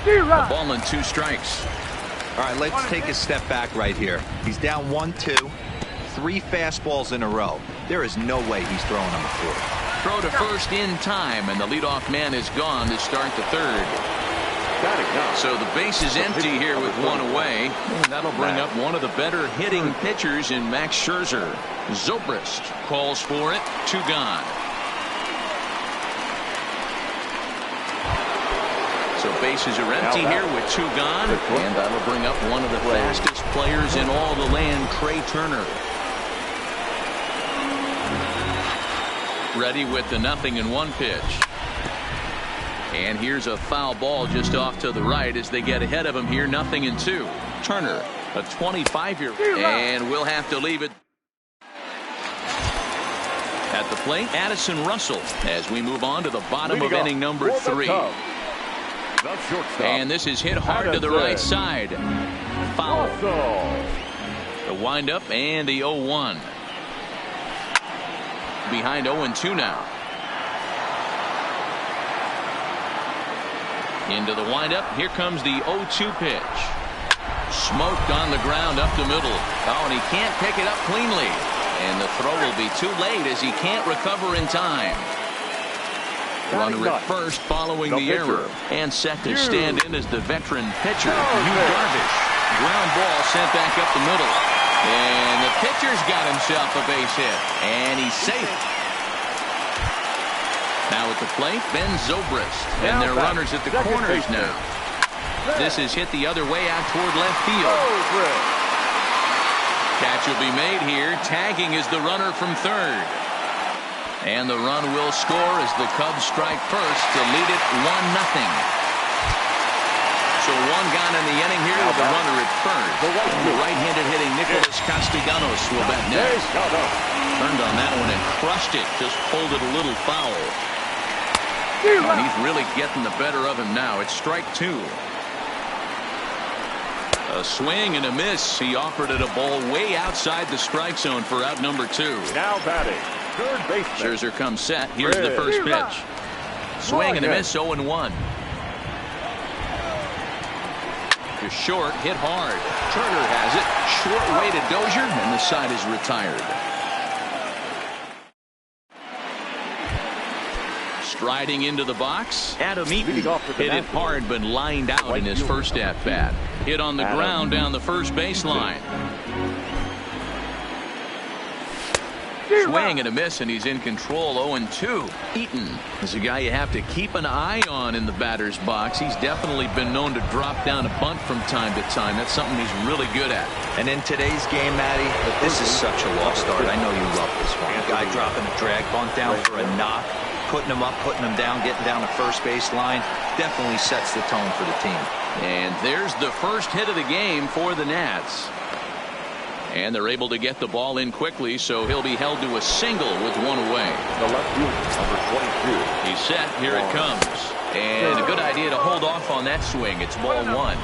A ball and 2 strikes. All right, let's take a step back right here. He's down 1-2, 3 fastballs in a row. There is no way he's throwing them a 4. Throw to first in time, and the leadoff man is gone to start the 3rd. So the base is empty here with 1 away. And that'll bring up one of the better hitting pitchers in Max Scherzer. Zobrist calls for it. 2 gone. So bases are empty here with 2 gone. And that'll bring up one of the fastest players in all the land, Trey Turner. Ready with the 0-1 pitch. And here's a foul ball just off to the right as they get ahead of him here. 0-2. Turner, a 25-year, and we'll have to leave it. At the plate, Addison Russell as we move on to the bottom of inning number 3. And this is hit hard to the right side. Foul. The windup and the 0-1. Behind 0-2 now. Into the windup. Here comes the 0-2 pitch. Smoked on the ground up the middle. Oh, and he can't pick it up cleanly. And the throw will be too late as he can't recover in time. Runner at first following the error. And set to stand in as the veteran pitcher, Yu Darvish. Ground ball sent back up the middle. And the pitcher's got himself a base hit. And he's safe. Now at the plate, Ben Zobrist. And they're runners at the corners now. This is hit the other way out toward left field. Catch will be made here. Tagging is the runner from 3rd. And the run will score as the Cubs strike first to lead it 1-0. So 1 gone in the inning here with the runner at 3rd. The right-handed hitting Nicholas Castellanos will bat next. Turned on that one and crushed it. Just pulled it a little foul. And he's really getting the better of him now. It's strike 2. A swing and a miss. He offered it a ball way outside the strike zone for out number 2. Now batting, third base. Scherzer comes set. Here's the first pitch. Swing and a miss. 0-1. To short, hit hard. Turner has it. Short way to Dozier, and the side is retired. Striding into the box, Adam Eaton hit it hard but lined out in his first at-bat. Hit on the ground down the first baseline. Swing and a miss, and he's in control. 0-2. Eaton is a guy you have to keep an eye on in the batter's box. He's definitely been known to drop down a bunt from time to time. That's something he's really good at. And in today's game, Matty, this is such a lost art. I know you love this one. A guy dropping a drag bunt down for a knock, putting him up, putting him down, getting down the first base line, definitely sets the tone for the team. And there's the first hit of the game for the Nats. And they're able to get the ball in quickly, so he'll be held to a single with 1 away. The left fielder, number 22. He's set. Here it comes. And a good idea to hold off on that swing. It's ball 1.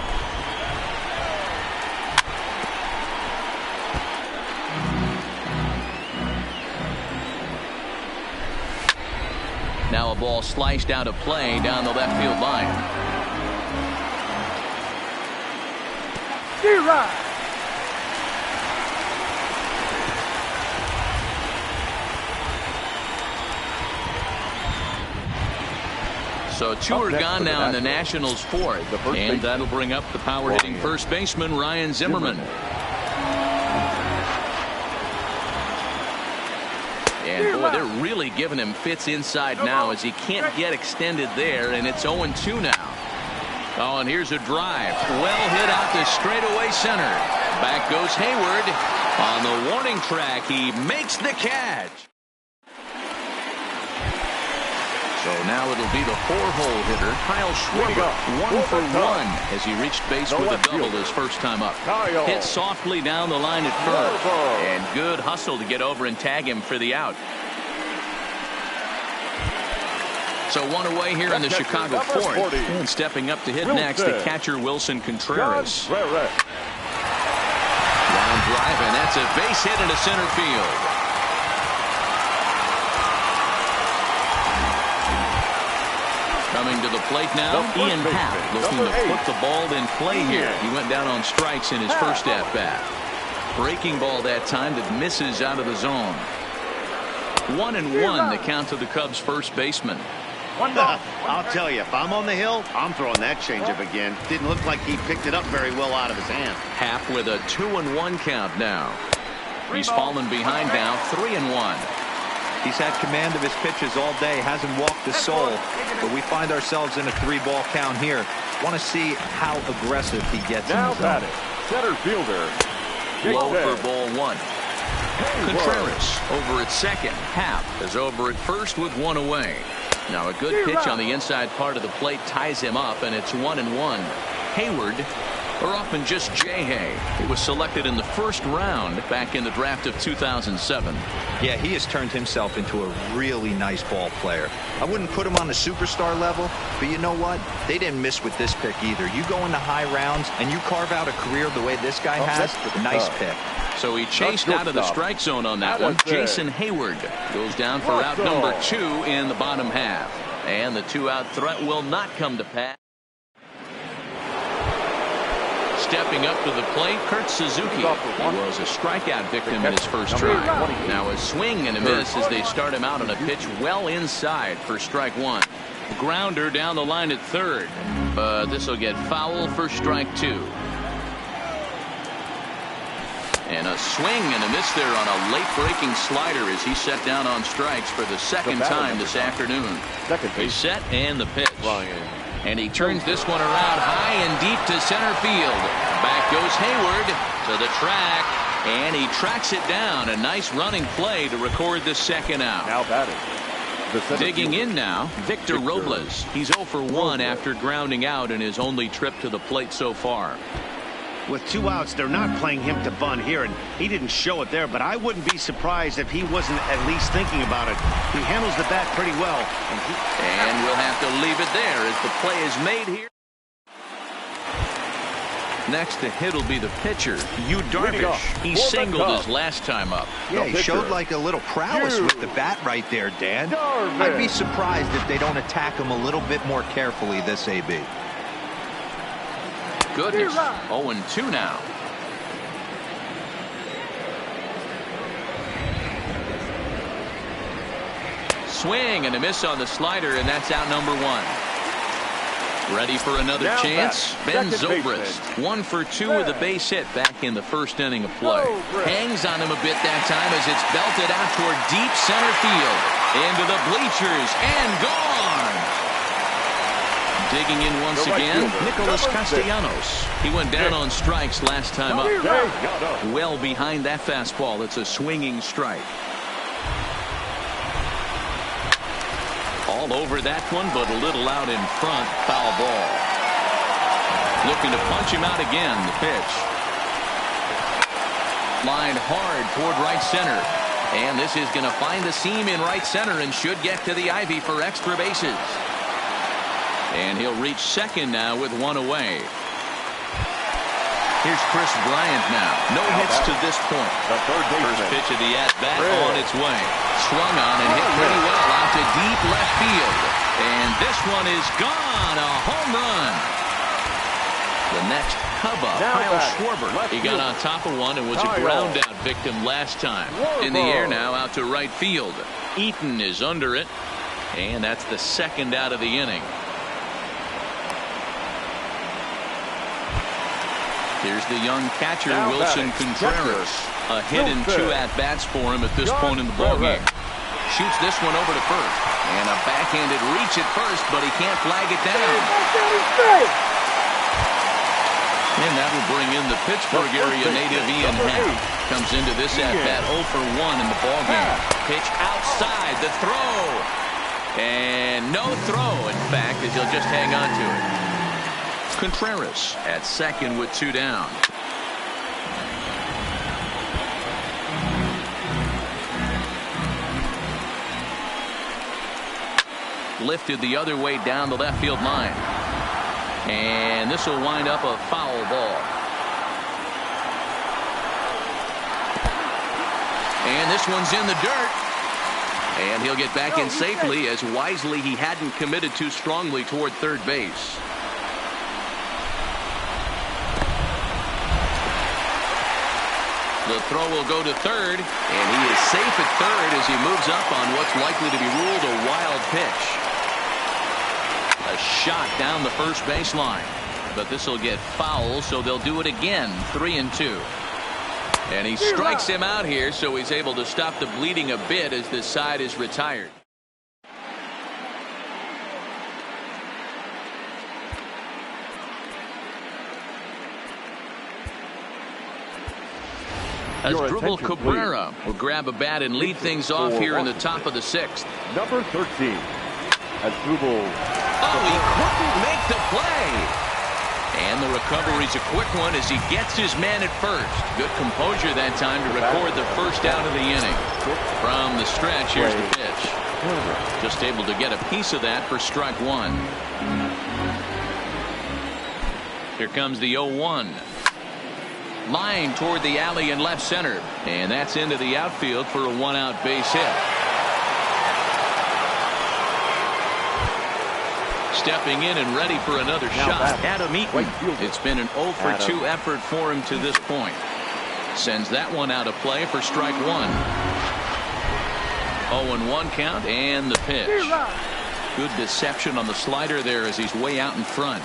Now a ball sliced out of play down the left field line. So 2 are gone now in the Nationals' 4th. And that'll bring up the power-hitting first baseman, Ryan Zimmerman. And boy, they're really giving him fits inside now as he can't get extended there, and it's 0-2 now. Oh, and here's a drive. Well hit out to straightaway center. Back goes Hayward. On the warning track, he makes the catch. So now it'll be the 4-hole hitter, Kyle Schwarber, 1 for 1 as he reached base with a double his first time up. Hit softly down the line at first, and good hustle to get over and tag him for the out. So 1 away here in the Chicago 4th. And stepping up to hit next, the catcher Wilson Contreras. Line drive, and that's a base hit into center field. Coming to the plate now, Ian Happ, looking to put the ball in play here. He went down on strikes in his first at-bat. Breaking ball that time that misses out of the zone. 1-1 the count to the Cubs first baseman. I'll tell you, if I'm on the hill, I'm throwing that changeup again. Didn't look like he picked it up very well out of his hand. Happ with a 2-1 count now. He's fallen behind now, 3-1. He's had command of his pitches all day, hasn't walked a soul, but we find ourselves in a 3-ball count here. Want to see how aggressive he gets Now in the zone. batting, center fielder. Low for ball one. Contreras over at second. Happ is over at first with one away. Now a good pitch on the inside part of the plate ties him up, and it's 1-1. Hayward, or often just J-Hay. He was selected in the first round back in the draft of 2007. Yeah, he has turned himself into a really nice ball player. I wouldn't put him on the superstar level, but you know what? They didn't miss with this pick either. You go into high rounds and you carve out a career the way this guy has, nice pick. So he chased out of the strike zone on that one. Jason Hayward goes down for out number 2 in the bottom half. And the 2-out threat will not come to pass. Stepping up to the plate, Kurt Suzuki. He was a strikeout victim in his first try. Now a swing and a miss as they start him out on a pitch well inside for strike 1. Grounder down the line at third. But this will get foul for strike 2. And a swing and a miss there on a late breaking slider as he set down on strikes for the second time this afternoon. He's set and the pitch. And he turns this one around high and deep to center field. Back goes Hayward to the track, and he tracks it down. A nice running play to record the second out. Now batting. Digging in now, Victor Robles. He's 0 for 1 after grounding out in his only trip to the plate so far. With 2 outs, they're not playing him to bunt here, and he didn't show it there, but I wouldn't be surprised if he wasn't at least thinking about it. He handles the bat pretty well. And we'll have to leave it there as the play is made here. Next to hit will be the pitcher, Yu Darvish. He singled his last time up. Yeah, he showed like a little prowess with the bat right there, Dan. I'd be surprised if they don't attack him a little bit more carefully this AB. Goodness, 0-2 now. Swing and a miss on the slider, and that's out number 1. Ready for another chance? Ben Zobrist, 1 for 2 with a base hit back in the first inning of play. Hangs on him a bit that time as it's belted out toward deep center field. Into the bleachers and gone. Digging in once again, Nicholas Castellanos. He went down on strikes last time up. Well behind that fastball. It's a swinging strike. All over that one, but a little out in front. Foul ball. Looking to punch him out again. The pitch. Lined hard toward right center. And this is going to find the seam in right center and should get to the ivy for extra bases. And he'll reach second now with 1 away. Here's Chris Bryant now. No hits to this point. First pitch of the at-bat on its way. Swung on and hit pretty well out to deep left field. And this one is gone. A home run. The next Cub up, Kyle Schwarber. He got on top of one and was a ground out victim last time. In the air now out to right field. Eaton is under it. And that's the second out of the inning. Here's the young catcher, Wilson Contreras. A hit and 2 at-bats for him at this point in the ballgame. Shoots this one over to first. And a backhanded reach at first, but he can't flag it down. And that will bring in the Pittsburgh area native Ian Happ. Comes into this at-bat 0 for 1 in the ballgame. Pitch outside, the throw. And no throw, in fact, as he'll just hang on to it. Contreras at second with 2 down. Lifted the other way down the left field line. And this will wind up a foul ball. And this one's in the dirt. And he'll get back in safely, as wisely he hadn't committed too strongly toward third base. The throw will go to third, and he is safe at third as he moves up on what's likely to be ruled a wild pitch. A shot down the first baseline, but this will get foul, so they'll do it again. 3-2. And he strikes him out here, so he's able to stop the bleeding a bit as this side is retired. Asdrubal Cabrera will grab a bat and lead things off here in the top of the sixth. Number 13, Asdrubal. Oh, he couldn't make the play. And the recovery's a quick one as he gets his man at first. Good composure that time to record the first out of the inning. From the stretch, here's the pitch. Just able to get a piece of that for strike one. Here comes the 0-1. Line toward the alley in left center. And that's into the outfield for a one-out base hit. Stepping in and ready for another shot. Adam Eaton. It's been an 0 for 2 effort for him to this point. Sends that one out of play for strike one. 0-1 count and the pitch. Good deception on the slider there as he's way out in front.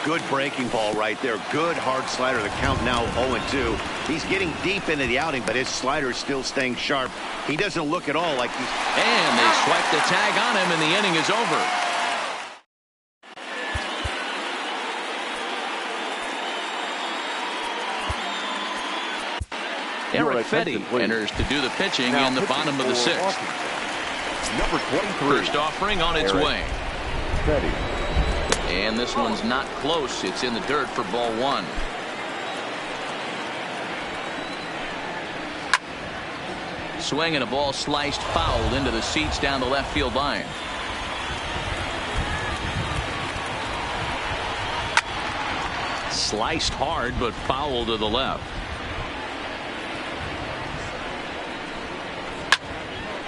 Good breaking ball right there. Good hard slider. The count now 0-2. He's getting deep into the outing, but his slider is still staying sharp. He doesn't look at all like he's... And they swipe the tag on him, and the inning is over. Eric Fetty enters to do the pitching in the bottom of the sixth. Number 23. First offering on its way. Fetty. And this one's not close. It's in the dirt for ball one. Swing and a ball sliced fouled into the seats down the left field line. Sliced hard, but foul to the left.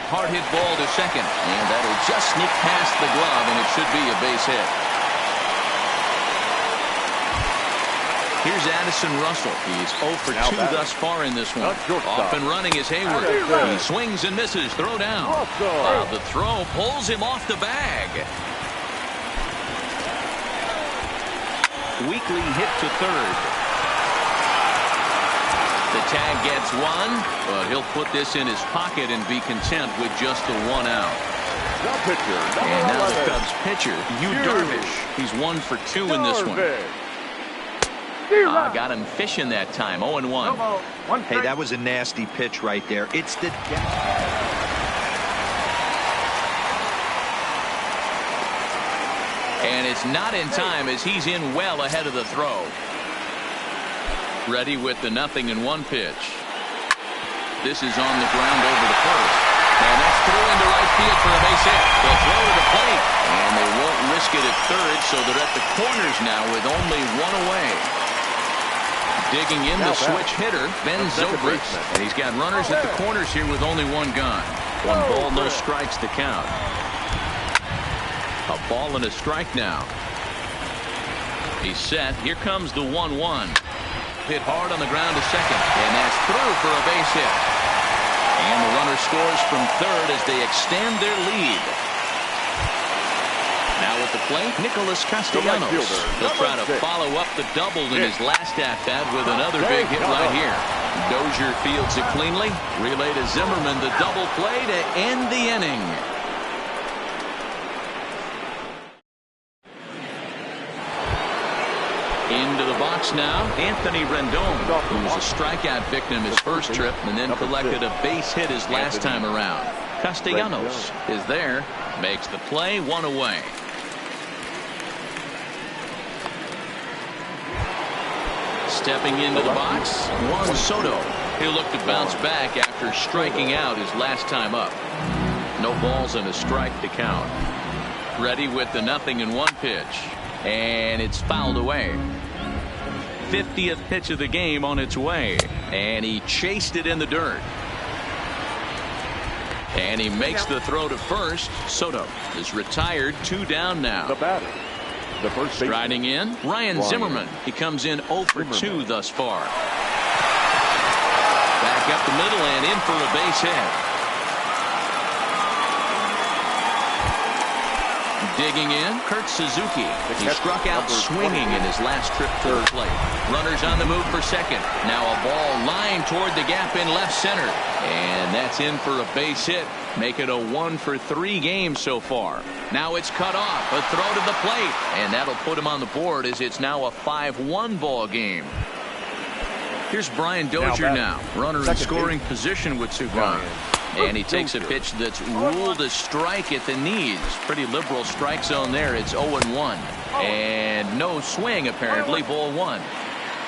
Hard hit ball to second, and that'll just sneak past the glove, and it should be a base hit. Here's Addison Russell. He's 0 for 2 thus far in this one. Off and running is Hayward. He swings and misses. Throw down. The throw pulls him off the bag. Weekly hit to third. The tag gets one, but he'll put this in his pocket and be content with just the one out. And now the Cubs pitcher, Yu Darvish. He's 1 for 2 in this one. Got him fishing that time. 0-1. Hey, that was a nasty pitch right there. It's the... And it's not in time as he's in well ahead of the throw. Ready with the 0-1 pitch. This is on the ground over the first. And that's through into right field for a base hit. They'll throw to the plate. And they won't risk it at third, so they're at the corners now with only one away. Digging in the switch hitter, Ben Zobrist. And he's got runners at the corners here with only one gone. 1 ball, no strikes to count. A ball and a strike now. He's set. Here comes the 1-1. Hit hard on the ground to second, and that's through for a base hit. And the runner scores from third as they extend their lead. Now at the plate, Nicholas Castellanos. He'll try to follow up the double in his last at-bat with another big hit right here. Dozier fields it cleanly. Relay to Zimmerman, the double play to end the inning. Into the box now, Anthony Rendon, who was a strikeout victim his first trip and then collected a base hit his last time around. Castellanos is there, makes the play, 1 away. Stepping into the box, Juan Soto. He'll look to bounce back after striking out his last time up. No balls and a strike to count. Ready with the 0-1 pitch. And it's fouled away. 50th pitch of the game on its way. And he chased it in the dirt. And he makes the throw to first. Soto is retired. 2 down now. The batter, the first baseman. Striding in, Ryan Zimmerman. He comes in 0 for 2 thus far. Back up the middle and in for a base hit. Digging in, Kurt Suzuki. He struck out swinging in his last trip to the plate. Runners on the move for second. Now a ball lined toward the gap in left center. And that's in for a base hit. Make it a 1 for 3 game so far. Now it's cut off. A throw to the plate. And that'll put him on the board as it's now a 5-1 ball game. Here's Brian Dozier now. Runner in scoring position with 2 gone. And he takes a pitch that's ruled a strike at the knees. Pretty liberal strike zone there. It's 0-1. And no swing, apparently. Ball 1.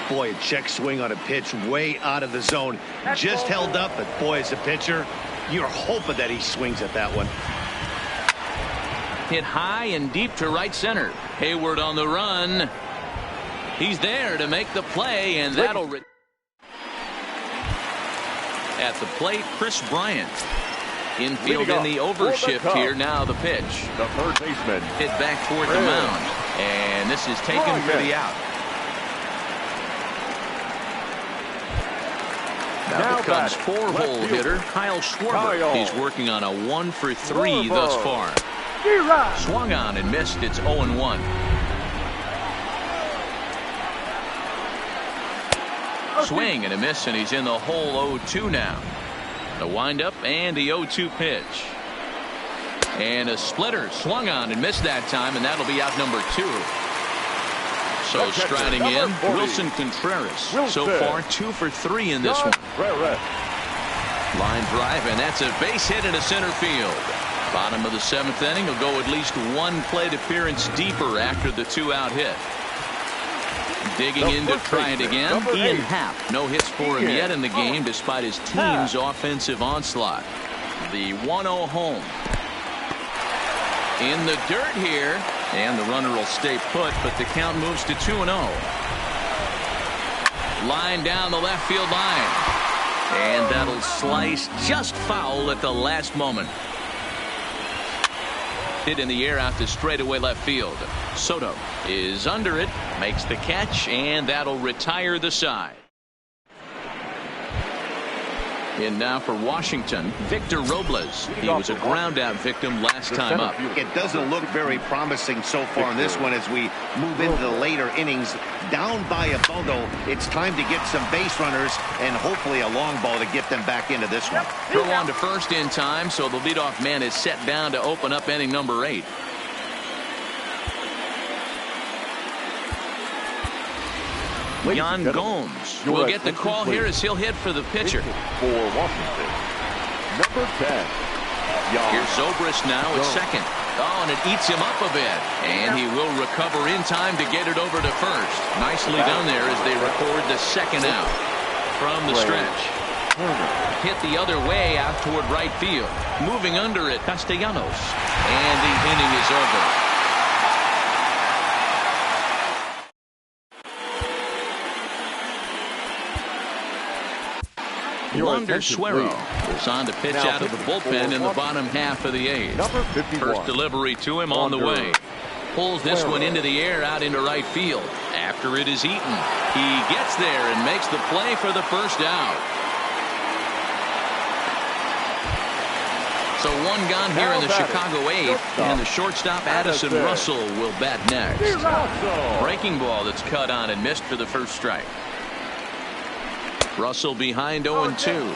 Boy, a check swing on a pitch way out of the zone. Just held up, but boy, as a pitcher, you're hoping that he swings at that one. Hit high and deep to right center. Hayward on the run. He's there to make the play, and that'll... At the plate, Chris Bryant. Infield in the overshift here. Now the pitch. The third baseman. Hit back toward the mound. And this is taken for the out. Now the Cubs' 4-hole hitter, Kyle Schwarber. He's working on a 1 for 3 thus far. Swung on and missed. It's 0-1. Swing and a miss, and he's in the hole. 0-2 now. The windup and the 0-2 pitch. And a splitter swung on and missed that time, and that'll be out number 2. So striding in, Wilson Contreras. So far 2 for 3 in this one. Line drive, and that's a base hit into center field. Bottom of the 7th inning. Will go at least 1 plate appearance deeper after the 2-out hit. Digging in to try it again. Ian Happ. No hits for him yet in the game despite his team's offensive onslaught. The 1-0 home. In the dirt here. And the runner will stay put, but the count moves to 2-0. Line down the left field line. And that'll slice just foul at the last moment. Hit in the air out to straightaway left field. Soto is under it, makes the catch, and that'll retire the side. In now for Washington, Victor Robles. He was a ground-out victim last time up. It doesn't look very promising so far in this one as we move into the later innings. Down by a bundle, it's time to get some base runners and hopefully a long ball to get them back into this one. Throw on to first in time, so the leadoff man is set down to open up inning number 8. Yan Gomes will get the call here as he'll hit for the pitcher. For Washington, number 10. Here's Zobrist now at second. Oh, and it eats him up a bit. And he will recover in time to get it over to first. Nicely done there as they record the 2nd out from the stretch. Hit the other way out toward right field. Moving under it, Castellanos. And the inning is over. Wander Suero is on to pitch out of the bullpen in the bottom half of the 8th. First delivery to him on the way. Pulls this one into the air out into right field. After it is eaten, he gets there and makes the play for the first out. So 1 gone here in the Chicago 8th, and the shortstop Addison Russell will bat next. Breaking ball that's cut on and missed for the first strike. Russell behind 0-2.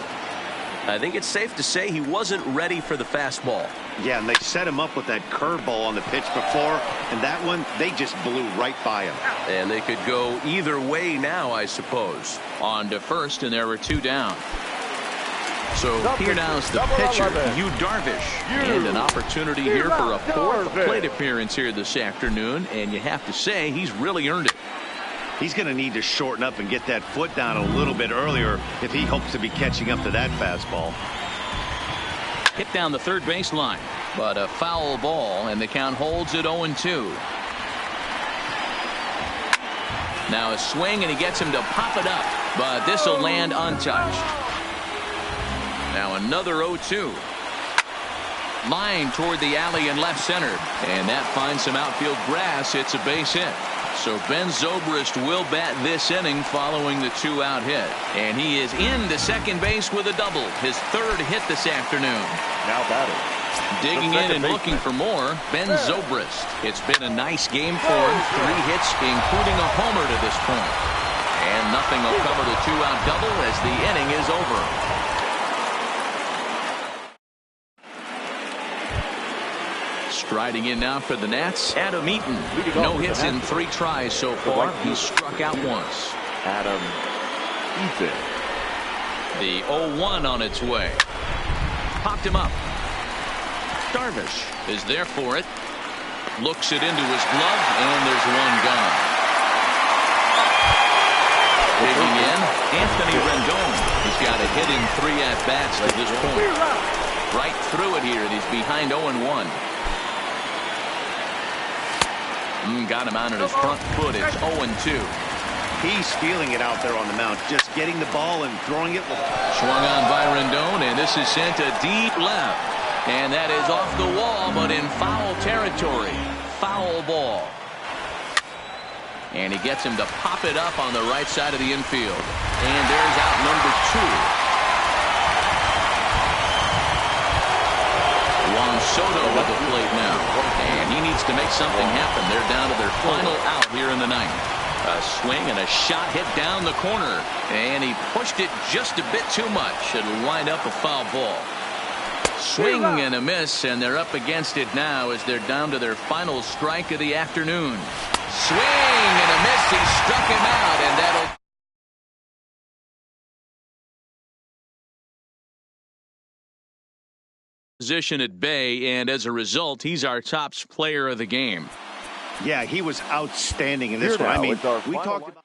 I think it's safe to say he wasn't ready for the fastball. Yeah, and they set him up with that curveball on the pitch before, and that one, they just blew right by him. And they could go either way now, I suppose. On to first, and there were 2 down. So here now is the pitcher, Yu Darvish. And an opportunity here for a 4th plate appearance here this afternoon, and you have to say he's really earned it. He's going to need to shorten up and get that foot down a little bit earlier if he hopes to be catching up to that fastball. Hit down the third base line, but a foul ball, and the count holds at 0-2. Now a swing, and he gets him to pop it up, but this will land untouched. Now another 0-2. Line toward the alley in left center. And that finds some outfield grass. It's a base hit. So Ben Zobrist will bat this inning following the 2-out hit. And he is into second base with a double. His third hit this afternoon. Now batting. Digging in and looking for more, Ben Zobrist. It's been a nice game for him. 3 hits, including a homer to this point. And nothing will cover the 2-out double as the inning is over. Striding in now for the Nats, Adam Eaton. No hits in 3 tries so far. He's struck out once. Adam Eaton. The 0-1 on its way. Popped him up. Darvish is there for it. Looks it into his glove, and there's one gone. Digging in, Anthony Rendon. He's got a hit in 3 at-bats to this point. Right through it here, and he's behind 0-1. Got him out on his front foot. It's 0-2. He's feeling it out there on the mound, just getting the ball and throwing it. Swung on by Rendon, and this is sent to deep left. And that is off the wall, but in foul territory. Foul ball. And he gets him to pop it up on the right side of the infield. And there's out number 2. Juan Soto with the plate now. And he needs to make something happen. They're down to their final out here in the ninth. A swing and a shot hit down the corner. And he pushed it just a bit too much. It'll wind up a foul ball. Swing and a miss, and they're up against it now as they're down to their final strike of the afternoon. Swing and a miss. He struck him out, and that'll position at bay, and as a result, he's our top player of the game. Yeah, he was outstanding in this one. I mean, we talked about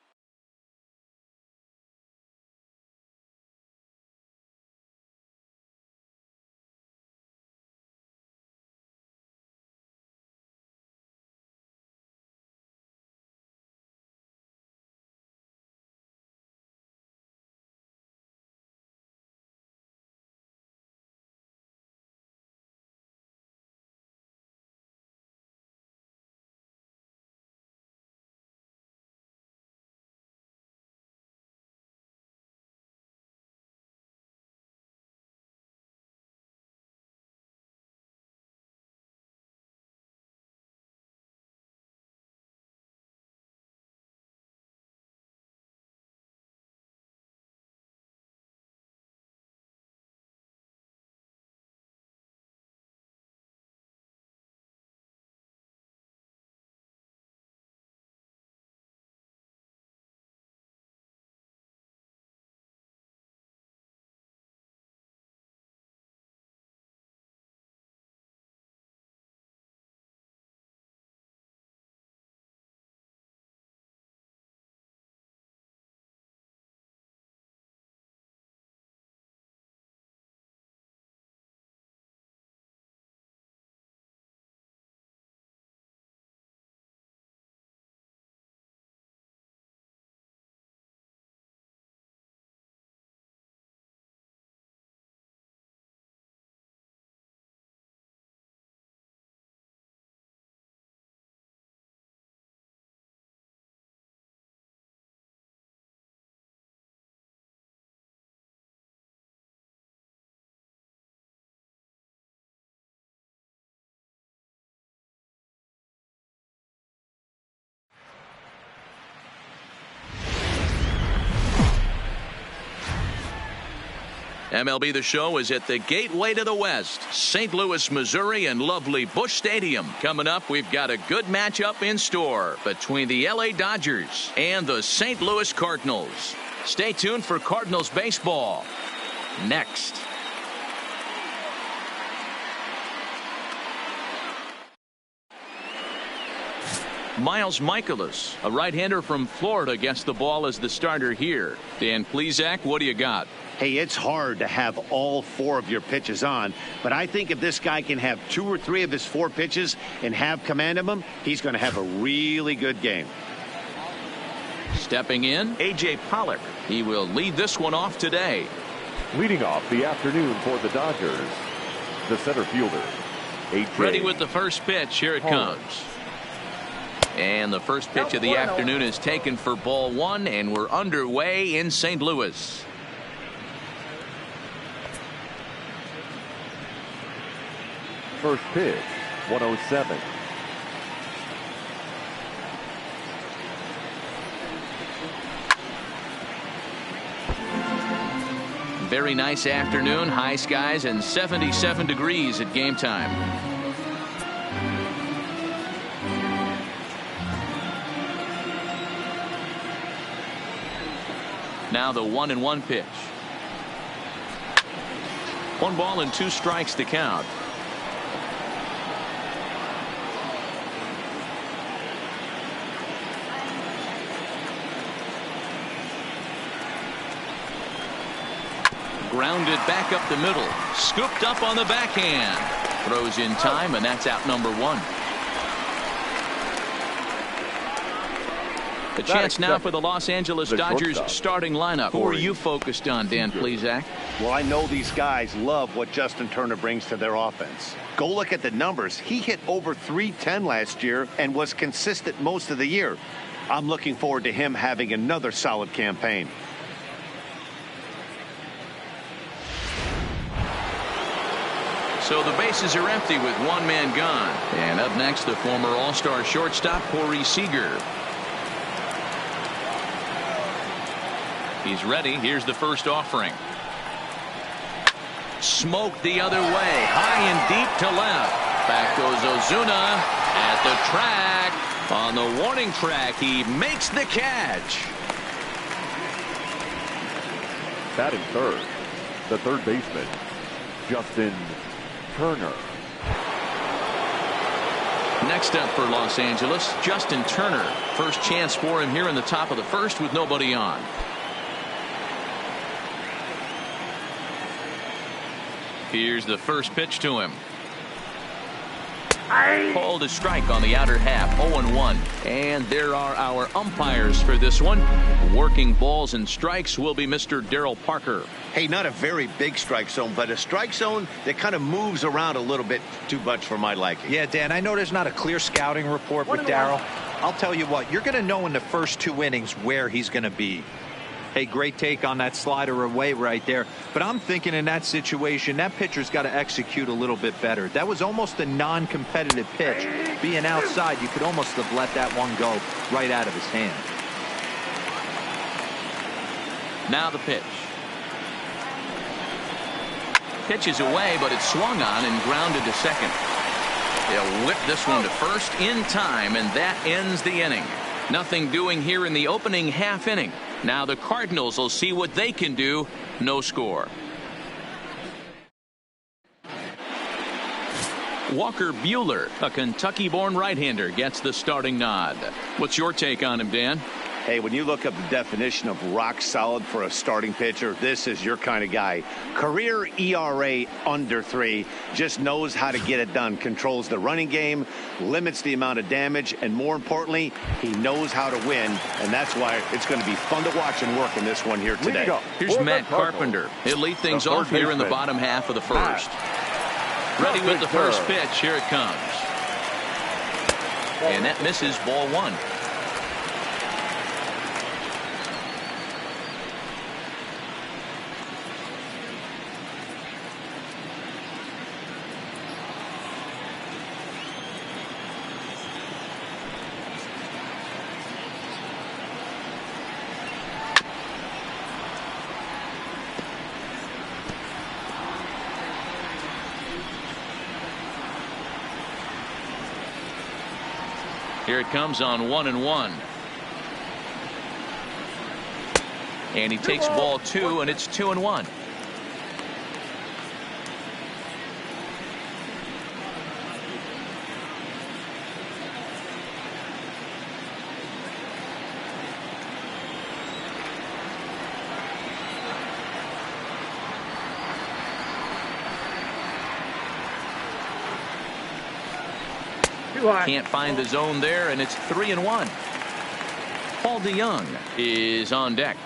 MLB The Show is at the gateway to the West, St. Louis, Missouri, and lovely Busch Stadium. Coming up, we've got a good matchup in store between the LA Dodgers and the St. Louis Cardinals. Stay tuned for Cardinals baseball next. Miles Michaelis, a right-hander from Florida, gets the ball as the starter here. Dan Plesac, what do you got? Hey, it's hard to have all 4 of your pitches on, but I think if this guy can have 2 or 3 of his 4 pitches and have command of them, he's going to have a really good game. Stepping in, A.J. Pollock. He will lead this one off today. Leading off the afternoon for the Dodgers, the center fielder, Ready with the first pitch. Here it comes. And the first pitch of the afternoon is taken for ball one, and we're underway in St. Louis. First pitch, 107. Very nice afternoon, high skies and 77 degrees at game time. Now the 1-1 pitch. 1 ball and 2 strikes to count. Grounded back up the middle. Scooped up on the backhand. Throws in time, and that's out number 1. A chance now for the Los Angeles Dodgers starting lineup. Who are you focused on, Dan Plesac? Well, I know these guys love what Justin Turner brings to their offense. Go look at the numbers. He hit over .310 last year and was consistent most of the year. I'm looking forward to him having another solid campaign. So the bases are empty with 1 man gone. And up next, the former All-Star shortstop, Corey Seager. He's ready. Here's the first offering. Smoked the other way. High and deep to left. Back goes Ozuna at the track. On the warning track, he makes the catch. Batting third, the third baseman, Justin Turner. Next up for Los Angeles, Justin Turner. First chance for him here in the top of the first with nobody on. Here's the first pitch to him. Called a strike on the outer half, 0-1. And there are our umpires for this one. Working balls and strikes will be Mr. Darryl Parker. Hey, not a very big strike zone, but a strike zone that kind of moves around a little bit too much for my liking. Yeah, Dan, I know there's not a clear scouting report with Darryl. I'll tell you what, you're going to know in the first 2 innings where he's going to be. Hey, great take on that slider away right there. But I'm thinking in that situation, that pitcher's got to execute a little bit better. That was almost a non-competitive pitch. Being outside, you could almost have let that one go right out of his hand. Now the pitch. Pitch is away, but it's swung on and grounded to second. They'll whip this one to first in time, and that ends the inning. Nothing doing here in the opening half inning. Now the Cardinals will see what they can do. No score. Walker Buehler, a Kentucky-born right-hander, gets the starting nod. What's your take on him, Dan? Hey, when you look up the definition of rock solid for a starting pitcher, this is your kind of guy. Career ERA under 3, just knows how to get it done, controls the running game, limits the amount of damage, and more importantly, he knows how to win, and that's why it's going to be fun to watch and work in this one here today. Here's Matt Carpenter. He'll lead things off here in the bottom half of the first. Ready with the first pitch. Here it comes. And that misses, ball 1. Here it comes on 1-1. And he takes ball 2, and it's 2-1. Can't find the zone there, and it's 3-1. Paul DeYoung is on deck.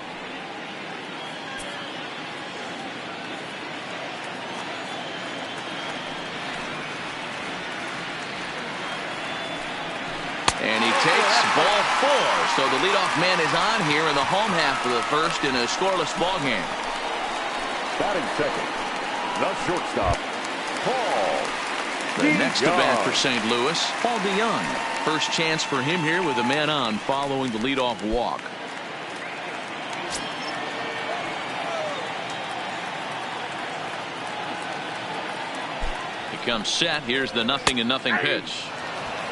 So the leadoff man is on here in the home half of the first in a scoreless ball game. Batting second, the shortstop, Paul. The next to bat for St. Louis, Paul DeYoung. First chance for him here with a man on following the leadoff walk. He comes set. Here's the 0-0 pitch.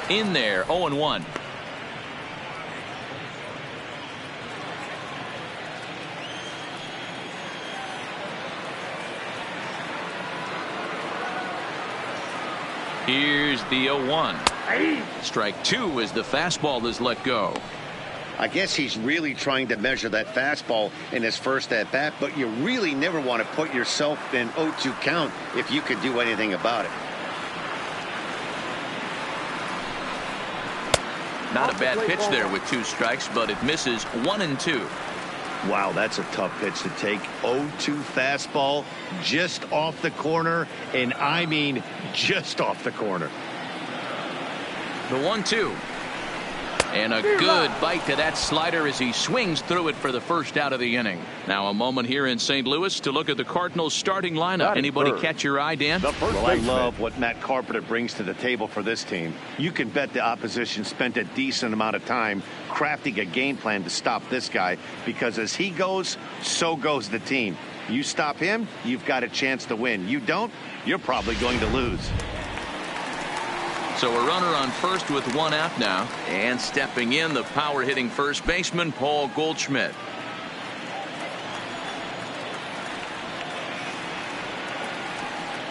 In there, 0-1. Here's the 0-1. Strike two as the fastball is let go. I guess he's really trying to measure that fastball in his first at bat, but you really never want to put yourself in 0-2 count if you could do anything about it. Not a bad pitch there with 2 strikes, but it misses 1-2. Wow, that's a tough pitch to take. 0-2 fastball just off the corner, and I mean just off the corner. The 1-2. And a good bite to that slider as he swings through it for the first out of the inning. Now a moment here in St. Louis to look at the Cardinals starting lineup. Anybody catch your eye, Dan? Well, I love what Matt Carpenter brings to the table for this team. You can bet the opposition spent a decent amount of time crafting a game plan to stop this guy, because as he goes, so goes the team. You stop him, you've got a chance to win. You don't, you're probably going to lose. So a runner on first with 1 out now, and stepping in, the power hitting first baseman Paul Goldschmidt.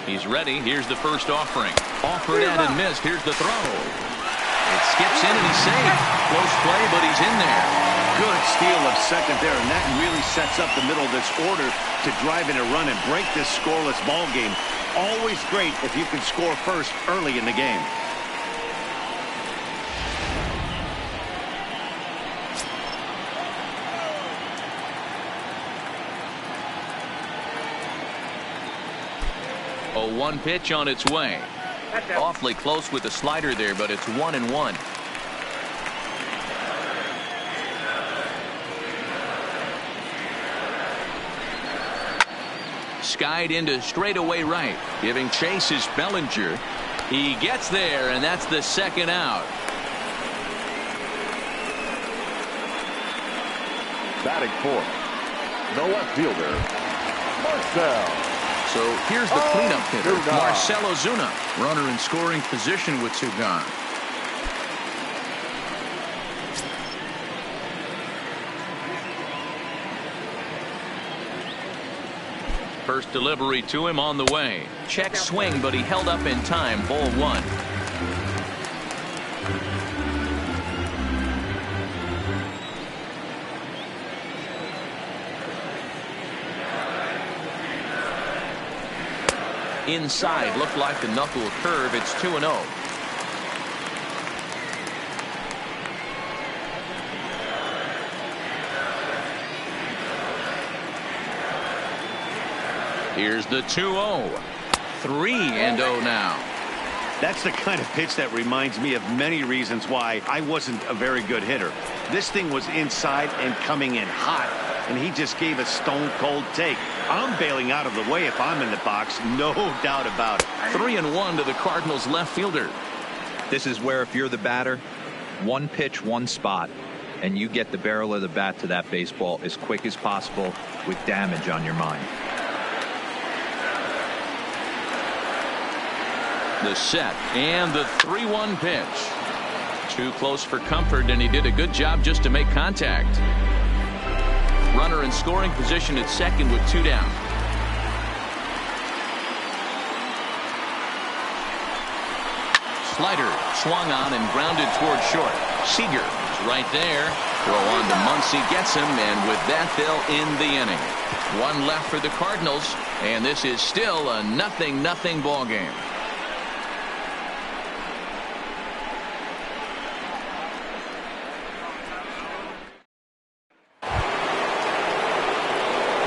He's ready. Here's the first offering. Offered and missed. Here's the throw. It skips in and he's safe. Close play, but he's in there. Good steal of second there, and that really sets up the middle of this order to drive in a run and break this scoreless ball game. Always great if you can score first early in the game. A 1 pitch on its way. Awfully close with the slider there, but it's 1-1. Skied into straightaway right. Giving chase is Bellinger. He gets there, and that's the second out. Batting fourth, the left fielder, Marcell. So here's the cleanup hitter, Marcell Ozuna. Runner in scoring position with 2 gone. First delivery to him on the way. Check swing, but he held up in time. Ball 1. Inside, looked like the knuckle curve. It's 2-0. Here's the 2-0. 3-0 now. That's the kind of pitch that reminds me of many reasons why I wasn't a very good hitter. This thing was inside and coming in hot, and he just gave a stone-cold take. I'm bailing out of the way if I'm in the box, no doubt about it. 3-1 to the Cardinals left fielder. This is where, if you're the batter, 1 pitch, 1 spot, and you get the barrel of the bat to that baseball as quick as possible with damage on your mind. The set and the 3-1 pitch. Too close for comfort, and he did a good job just to make contact. Runner in scoring position at second with 2 down. Slider swung on and grounded toward short. Seager is right there. Throw on to Muncy, gets him, and with that they'll end the inning. 1 left for the Cardinals, and this is still a 0-0 ball game.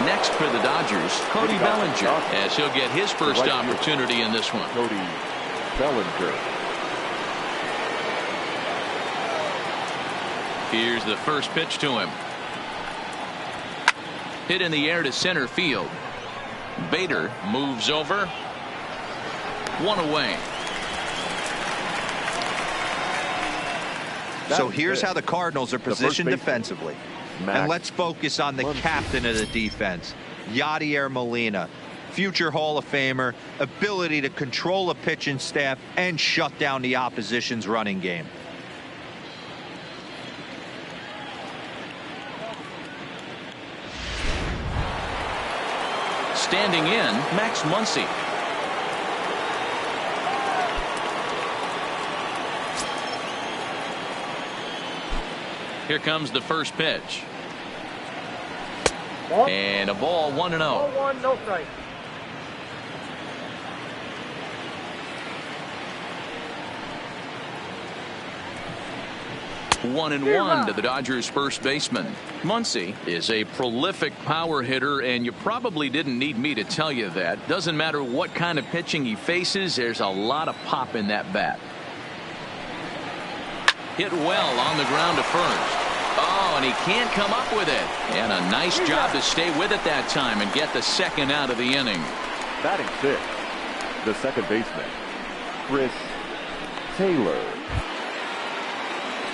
Next for the Dodgers, Cody Bellinger, as he'll get his first opportunity in this one. Cody Bellinger. Here's the first pitch to him. Hit in the air to center field. Bader moves over. One away. So here's how the Cardinals are positioned defensively. And let's focus on the captain of the defense, Yadier Molina. Future Hall of Famer, ability to control a pitching staff and shut down the opposition's running game. Standing in, Max Muncy. Here comes the first pitch. And a ball, 1-0. Ball one, no strike. One and one to the Dodgers first baseman. Muncy is a prolific power hitter, and you probably didn't need me to tell you that. Doesn't matter what kind of pitching he faces, there's a lot of pop in that bat. Hit well on the ground to first. Oh, and he can't come up with it. And a nice job to stay with it that time and get the second out of the inning. Batting sixth, the second baseman, Chris Taylor.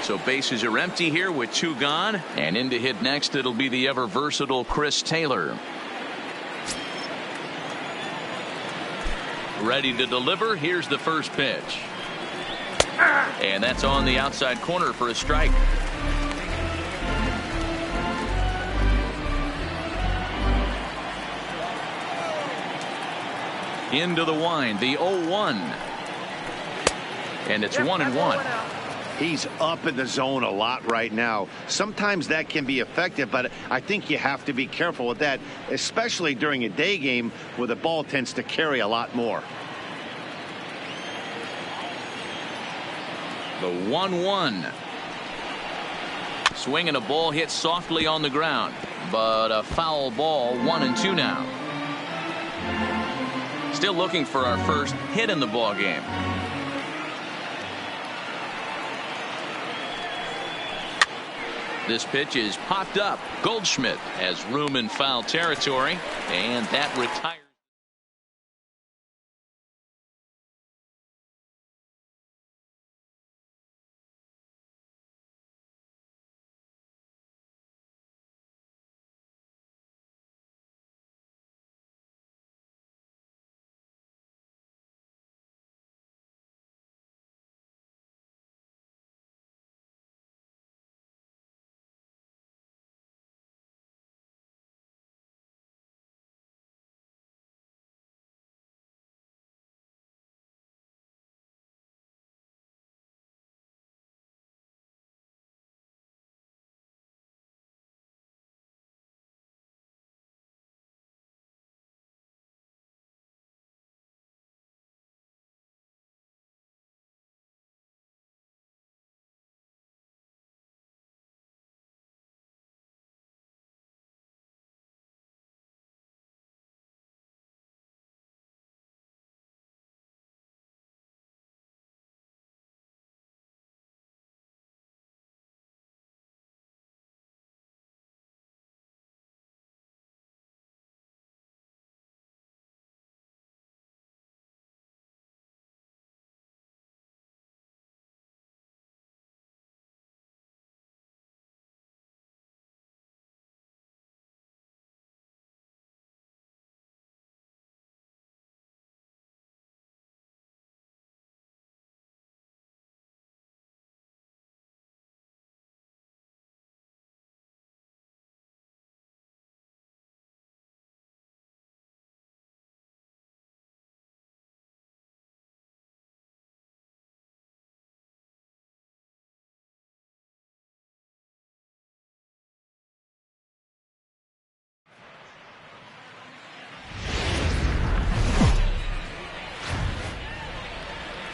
So bases are empty here with two gone. And in to hit next, it'll be the ever versatile Chris Taylor. Ready to deliver. Here's the first pitch. And that's on the outside corner for a strike. Into the wind, the 0-1. And it's 1-1. He's up in the zone a lot right now. Sometimes that can be effective, but I think you have to be careful with that, especially during a day game where the ball tends to carry a lot more. The 1-1. Swinging a ball hit softly on the ground, but a foul ball. 1-2 now. Still looking for our first hit in the ball game. This pitch is popped up. Goldschmidt has room in foul territory, and that retires.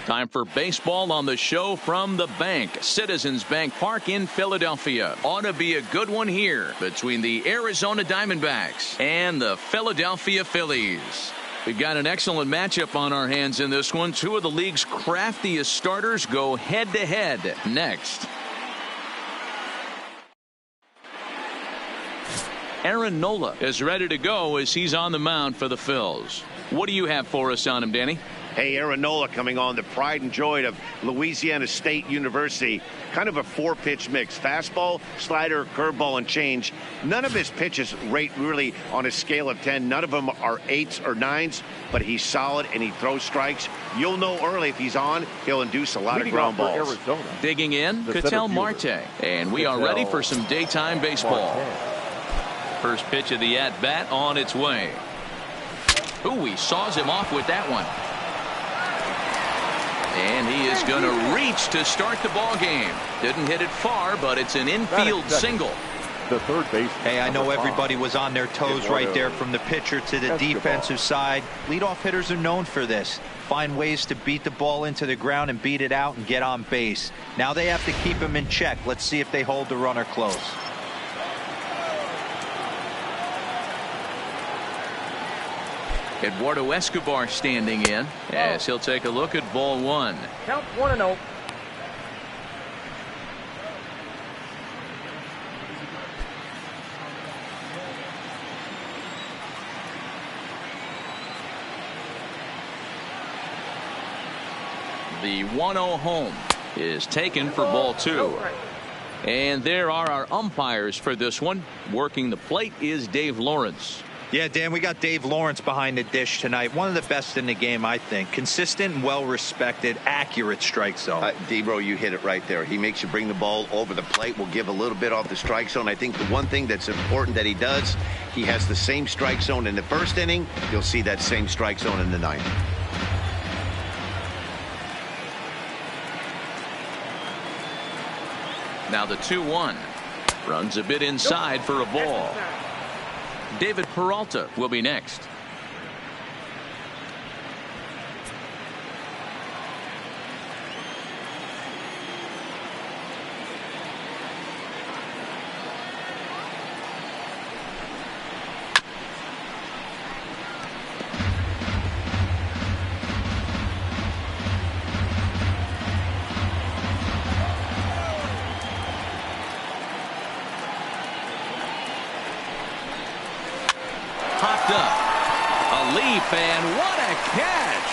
Time for baseball on the show from the bank. Citizens Bank Park in Philadelphia. Ought to be a good one here between the Arizona Diamondbacks and the Philadelphia Phillies. We've got an excellent matchup on our hands in this one. Two of the league's craftiest starters go head-to-head next. Aaron Nola is ready to go as he's on the mound for the Phils. What do you have for us on him, Danny? Hey, Aaron Nola coming on, the pride and joy of Louisiana State University. Kind of a 4-pitch mix. Fastball, slider, curveball, and change. None of his pitches rate really on a scale of 10. None of them are 8s or 9s, but he's solid and he throws strikes. You'll know early if he's on, he'll induce a lot of ground balls. Arizona, digging in, Ketel Marte. And we are ready for some daytime baseball. First pitch of the at-bat on its way. Ooh, he saws him off with that one. And he is going to reach to start the ball game. Didn't hit it far, but it's an infield single. The third baseman. Hey, I know everybody was on their toes right there from the pitcher to the defensive side. Leadoff hitters are known for this. Find ways to beat the ball into the ground and beat it out and get on base. Now they have to keep him in check. Let's see if they hold the runner close. Eduardo Escobar standing in as he'll take a look at ball one. Count 1-0. The 1-0 home is taken for ball two. And there are our umpires for this one. Working the plate is Dave Lawrence. Yeah, Dan, we got Dave Lawrence behind the dish tonight. One of the best in the game, I think. Consistent and well-respected, accurate strike zone. D-Bro, you hit it right there. He makes you bring the ball over the plate. Will give a little bit off the strike zone. I think the one thing that's important that he does, he has the same strike zone in the first inning. You'll see that same strike zone in the ninth. Now the 2-1. Runs a bit inside for a ball. David Peralta will be next. Popped up. A leap, and what a catch.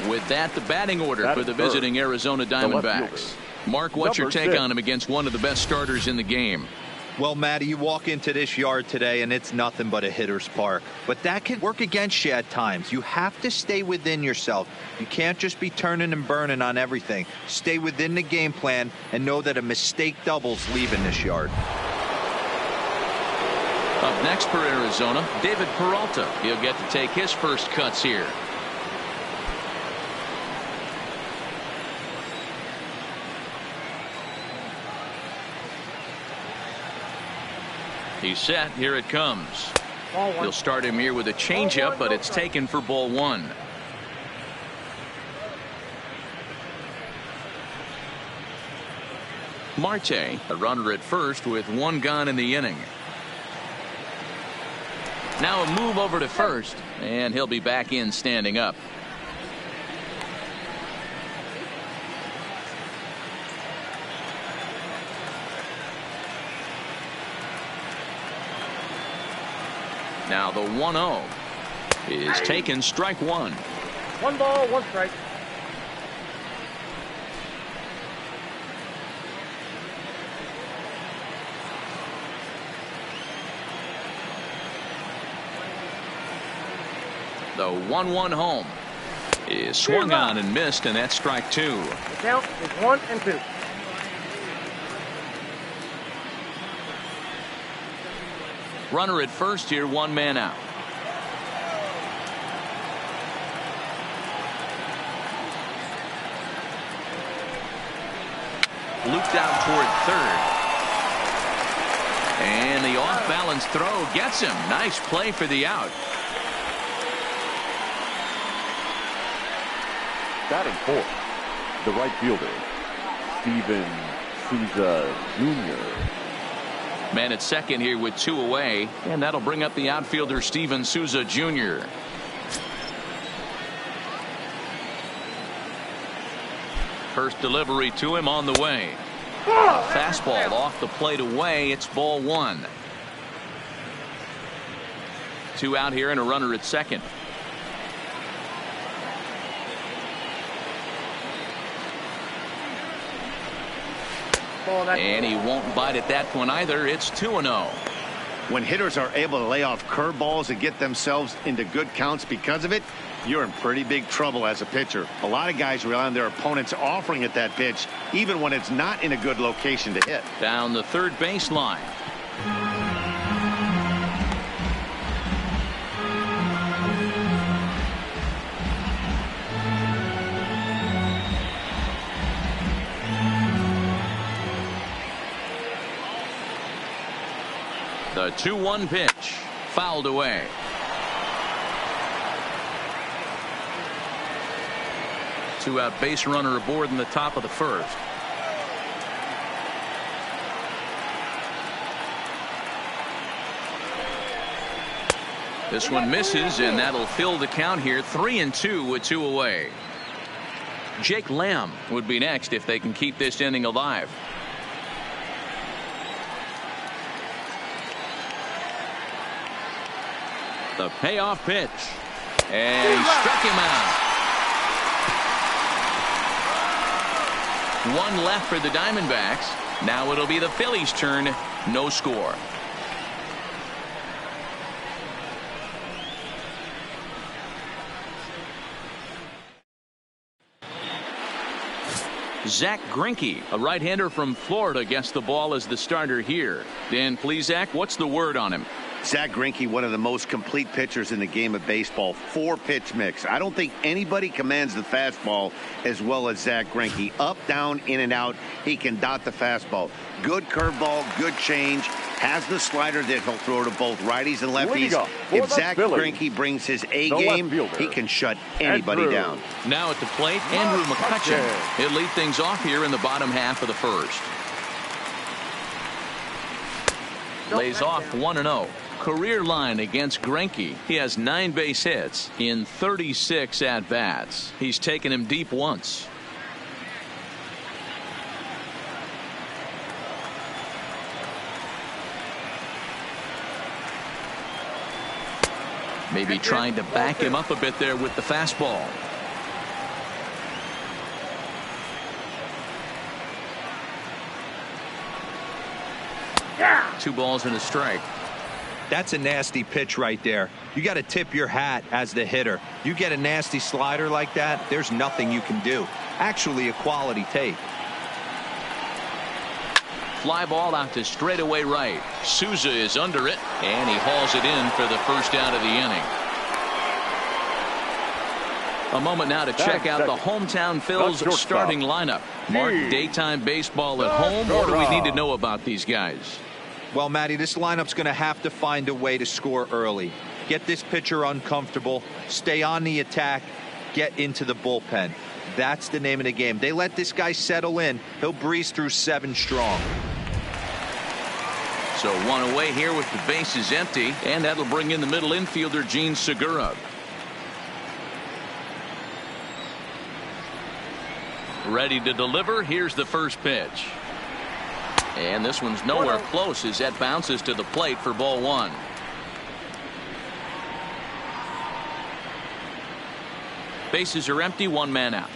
With that, the batting order for the visiting Arizona Diamondbacks. Mark, what's your take on him against one of the best starters in the game? Well, Matty, you walk into this yard today and it's nothing but a hitter's park. But that can work against you at times. You have to stay within yourself. You can't just be turning and burning on everything. Stay within the game plan and know that a mistake doubles leaving this yard. Up next for Arizona, David Peralta. He'll get to take his first cuts here. He's set. Here it comes. He'll start him here with a changeup, but it's taken for ball one. Marte, a runner at first with one gone in the inning. Now a move over to first, and he'll be back in standing up. Now the 1-0 is taken, strike one. 1 ball, 1 strike. The 1-1 home is swung on and missed, and that's strike two. The count is 1-2. Runner at first here, one man out. Looped out toward third. And the off-balance throw gets him. Nice play for the out. Batting fourth, the right fielder, Steven Souza Jr. Man at second here with two away, and that'll bring up the outfielder Steven Souza Jr. First delivery to him on the way. Fastball off the plate away. It's ball one. 2 out here and a runner at second. And he won't bite at that one either. It's 2-0. When hitters are able to lay off curveballs and get themselves into good counts because of it, you're in pretty big trouble as a pitcher. A lot of guys rely on their opponents offering at that pitch, even when it's not in a good location to hit. Down the third baseline. The 2-1 pitch fouled away. Two-out base runner aboard in the top of the first. This one misses, and that'll fill the count here. 3-2 with 2 away. Jake Lamb would be next if they can keep this inning alive. The payoff pitch, and he struck him out. 1 left for the Diamondbacks. Now it'll be the Phillies' turn. No score. Zach Greinke, a right-hander from Florida, gets the ball as the starter here. Dan, please, Zach, what's the word on him? Zach Greinke, one of the most complete pitchers in the game of baseball. 4-pitch mix. I don't think anybody commands the fastball as well as Zach Greinke. Up, down, in and out. He can dot the fastball. Good curveball, good change. Has the slider that he'll throw to both righties and lefties. If Zach Greinke brings his A game, he can shut anybody down. Now at the plate, Andrew McCutchen. He'll lead things off here in the bottom half of the first. Lays off 1-0. Career line against Greinke. He has 9 base hits in 36 at-bats. He's taken him deep once. Maybe trying to back him up a bit there with the fastball. Yeah. 2 balls and a strike. That's a nasty pitch right there. You got to tip your hat as the hitter. You get a nasty slider like that, there's nothing you can do. Actually, a quality take. Fly ball out to straightaway right. Souza is under it, and he hauls it in for the first out of the inning. A moment now to check out the hometown Phils starting lineup. Mark, daytime baseball at home. What do we need to know about these guys? Well, Matty, this lineup's going to have to find a way to score early. Get this pitcher uncomfortable, stay on the attack, get into the bullpen. That's the name of the game. They let this guy settle in, he'll breeze through 7 strong. So 1 away here with the bases empty, and that'll bring in the middle infielder Gene Segura. Ready to deliver. Here's the first pitch. And this one's nowhere close as that bounces to the plate for ball 1. Bases are empty, 1 man out.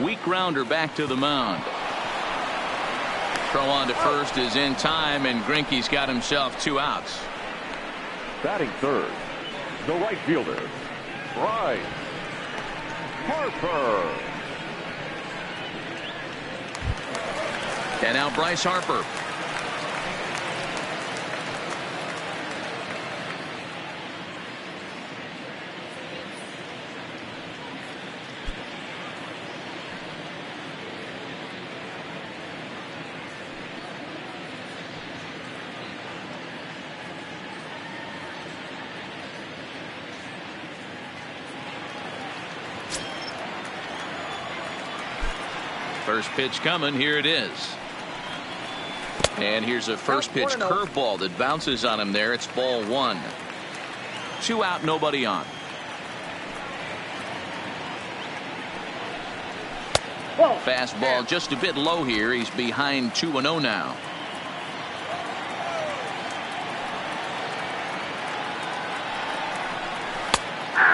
Weak grounder back to the mound. Throw on to first is in time, and Greinke's got himself 2 outs. Batting third, the right fielder, Bryce Harper. And now Bryce Harper. First pitch coming. Here it is. And here's a first pitch curveball that bounces on him there. It's ball 1. 2 out, nobody on. Whoa. Fastball just a bit low here. He's behind 2-0 now.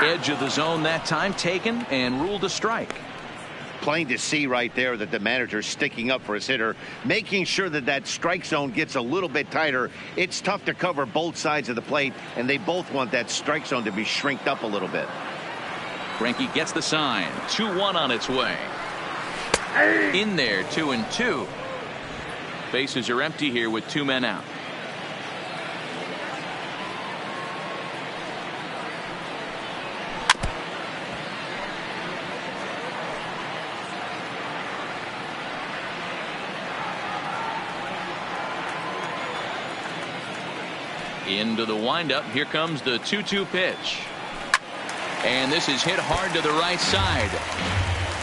Edge of the zone that time taken and ruled a strike. Plain to see right there that the manager's sticking up for his hitter, making sure that that strike zone gets a little bit tighter. It's tough to cover both sides of the plate, and they both want that strike zone to be shrinked up a little bit. Greinke gets the sign. 2-1 on its way. In there, 2-2. Bases are empty here with 2 men out. Into the windup. Here comes the 2-2 pitch. And this is hit hard to the right side.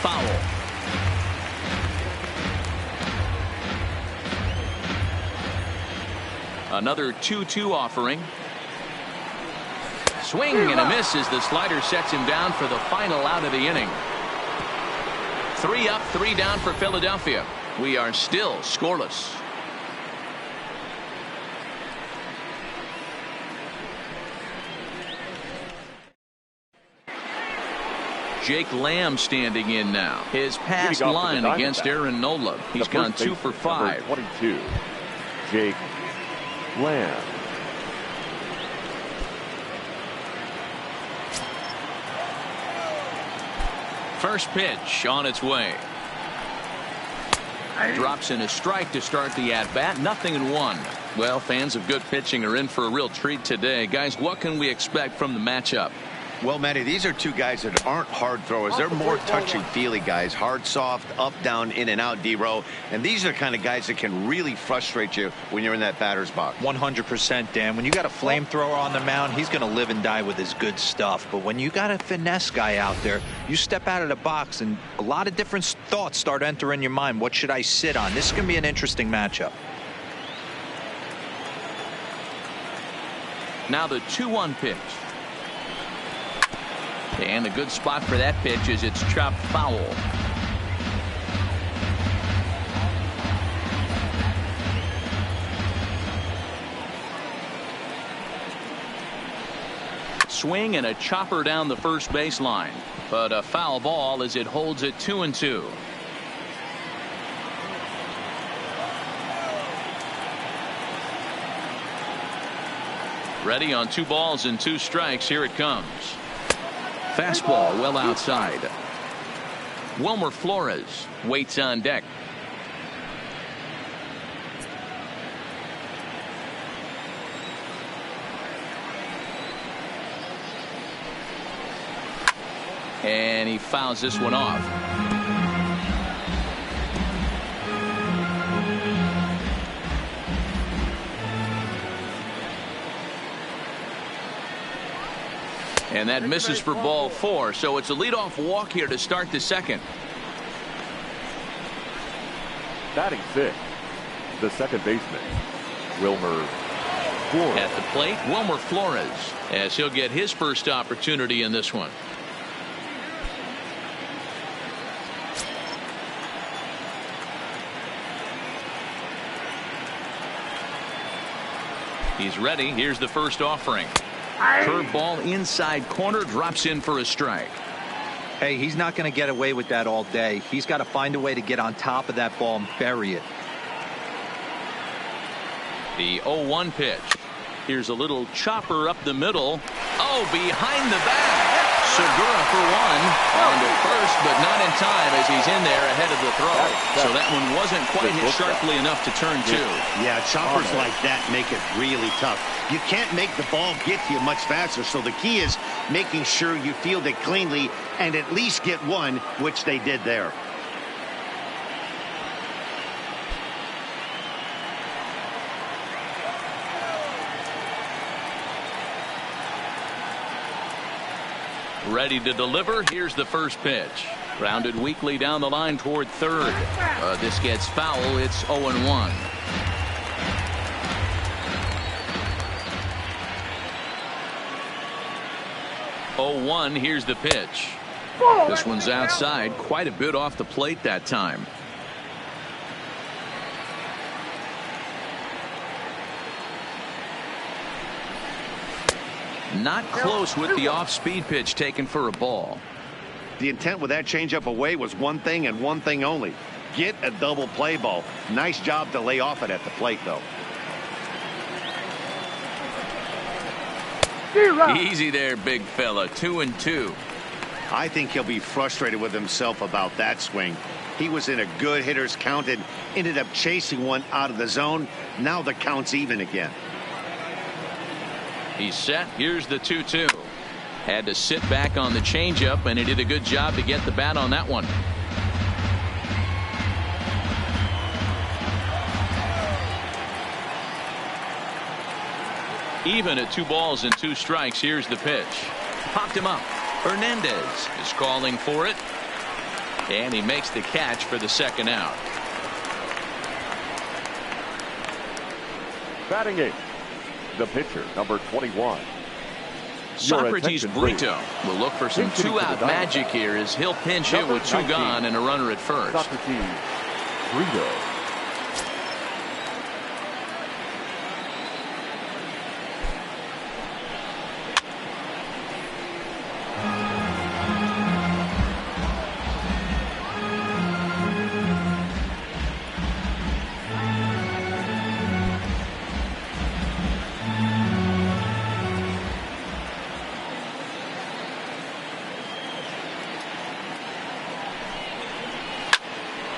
Foul. Another 2-2 offering. Swing and a miss as the slider sets him down for the final out of the inning. 3 up, 3 down for Philadelphia. We are still scoreless. Jake Lamb standing in now. His past line against Aaron Nola. He's gone 2 for 5. 22, Jake Lamb. First pitch on its way. Drops in a strike to start the at-bat. 0-1. Well, fans of good pitching are in for a real treat today. Guys, what can we expect from the matchup? Well, Matty, these are two guys that aren't hard throwers. They're more touchy-feely guys. Hard, soft, up, down, in and out, D-row. And these are the kind of guys that can really frustrate you when you're in that batter's box. 100%, Dan. When you got a flamethrower on the mound, he's going to live and die with his good stuff. But when you got a finesse guy out there, you step out of the box and a lot of different thoughts start entering your mind. What should I sit on? This is going to be an interesting matchup. Now the 2-1 pitch. And a good spot for that pitch is it's chopped foul. Swing and a chopper down the first baseline, but a foul ball as it holds it 2-2. Ready on 2 balls and 2 strikes. Here it comes. Fastball well outside. Wilmer Flores waits on deck. And he fouls this one off. And that misses for ball 4. So it's a leadoff walk here to start the second. Batting 6th, the second baseman, Wilmer Flores. At the plate, Wilmer Flores, as he'll get his first opportunity in this one. He's ready. Here's the first offering. Curveball inside corner, drops in for a strike. Hey, he's not going to get away with that all day. He's got to find a way to get on top of that ball and bury it. The 0-1 pitch. Here's a little chopper up the middle. Oh, behind the back. Segura for 1. On to first, but not in time as he's in there ahead of the throw. So that one wasn't quite hit sharply enough to turn 2. Yeah, choppers like that make it really tough. You can't make the ball get to you much faster. So the key is making sure you field it cleanly and at least get 1, which they did there. Ready to deliver. Here's the first pitch. Grounded weakly down the line toward third. This gets foul. It's 0-1. Here's the pitch. This one's outside, quite a bit off the plate that time. Not close with the off-speed pitch taken for a ball. The intent with that changeup away was one thing and one thing only. Get a double play ball. Nice job to lay off it at the plate, though. Easy there, big fella. 2-2. I think he'll be frustrated with himself about that swing. He was in a good hitter's count and ended up chasing one out of the zone. Now the count's even again. He's set. Here's the 2-2. Had to sit back on the changeup, and he did a good job to get the bat on that one. Even at 2 balls and 2 strikes. Here's the pitch. Popped him up. Hernandez is calling for it, and he makes the catch for the second out. Batting 8th, the pitcher, number 21. Socrates Brito will look for some 2-out magic here as he'll pinch hit with 2 gone and a runner at first. Socrates Brito.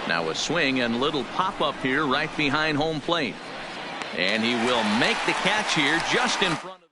Now a swing and little pop-up here right behind home plate. And he will make the catch here just in front of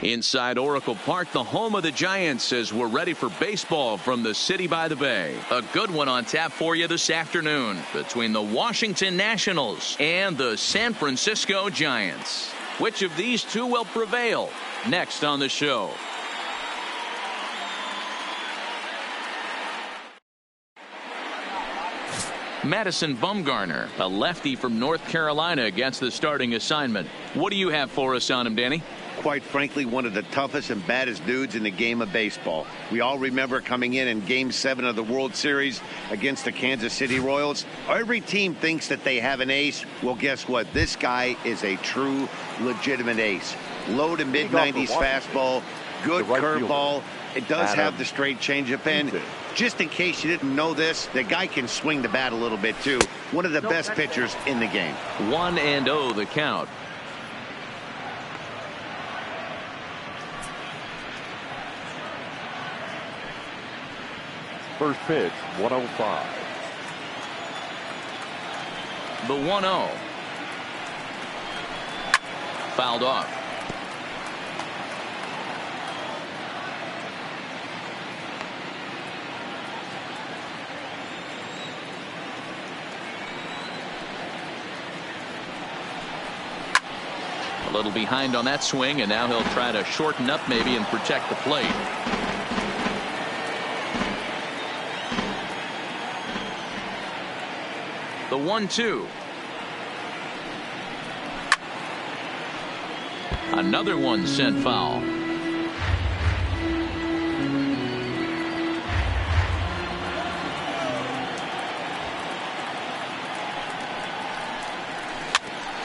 inside Oracle Park, the home of the Giants, as we're ready for baseball from the city by the bay. A good one on tap for you this afternoon between the Washington Nationals and the San Francisco Giants. Which of these two will prevail? Next on the show. Madison Bumgarner, a lefty from North Carolina, gets the starting assignment. What do you have for us on him, Danny? Quite frankly, one of the toughest and baddest dudes in the game of baseball. We all remember coming in Game 7 of the World Series against the Kansas City Royals. Every team thinks that they have an ace. Well, guess what? This guy is a true, legitimate ace. Low to mid-90s fastball, good curveball. It does have the straight changeup, and just in case you didn't know this, the guy can swing the bat a little bit too. One of the best pitchers in the game. 1-0 the count. First pitch, 105. The 1-0. Fouled off. A little behind on that swing, and now he'll try to shorten up maybe and protect the plate. The 1-2. Another one sent foul.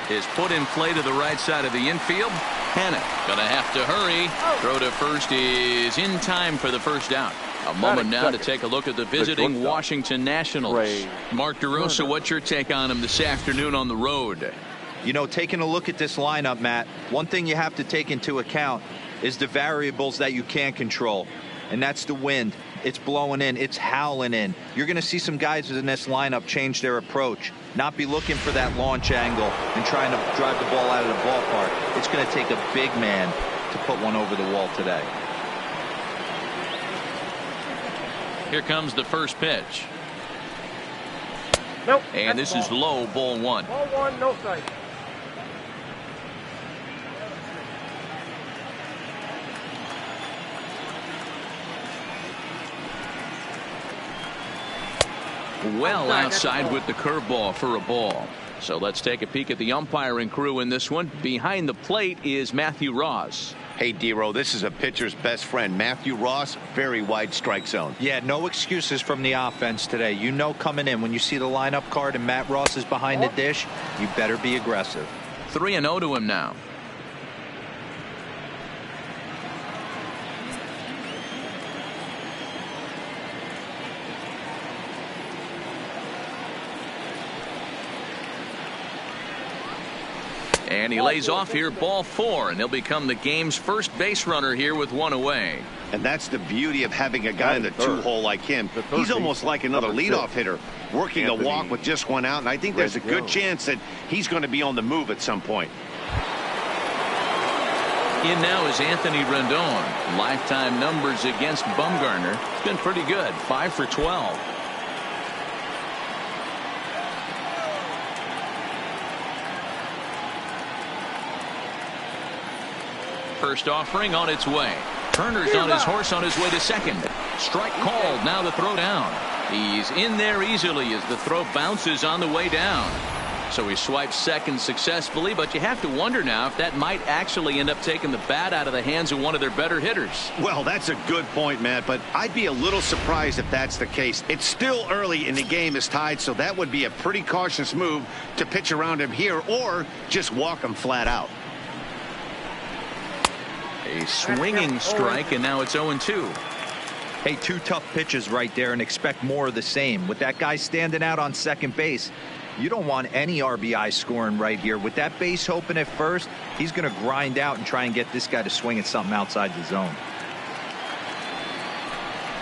Is put in play to the right side of the infield. Hanna gonna have to hurry. Throw to first is in time for the first out. A moment now to take a look at the visiting Washington Nationals. Mark DeRosa, what's your take on him this afternoon on the road? You know, taking a look at this lineup, Matt, one thing you have to take into account is the variables that you can't control, and that's the wind. It's blowing in, it's howling in. You're going to see some guys in this lineup change their approach, not be looking for that launch angle and trying to drive the ball out of the ballpark. It's going to take a big man to put one over the wall today. Here comes the first pitch. Nope. And this is low, ball one. Ball one, no strike. Well outside with the curveball for a ball. So let's take a peek at the umpiring crew in this one. Behind the plate is Matthew Ross. Hey, Dero, this is a pitcher's best friend. Matthew Ross, very wide strike zone. Yeah, no excuses from the offense today. You know coming in, when you see the lineup card and Matt Ross is behind the dish, you better be aggressive. 3-0 to him now. And he lays off here, ball four, and he'll become the game's first base runner here with one away. And that's the beauty of having a guy in the two-hole like him. He's almost like another leadoff hitter, working a walk with just one out, and I think there's a good chance that he's going to be on the move at some point. In now is Anthony Rendon. Lifetime numbers against Bumgarner. It's been pretty good, 5 for 12. First offering on its way. Turner's on his horse on his way to second. Strike called. Now the throw down. He's in there easily as the throw bounces on the way down. So he swipes second successfully, but you have to wonder now if that might actually end up taking the bat out of the hands of one of their better hitters. Well, that's a good point, Matt, but I'd be a little surprised if that's the case. It's still early and the game is tied, so that would be a pretty cautious move to pitch around him here or just walk him flat out. A swinging strike, and now it's 0-2. Hey, two tough pitches right there, and expect more of the same. With that guy standing out on second base, you don't want any RBI scoring right here. With that base open at first, he's going to grind out and try and get this guy to swing at something outside the zone.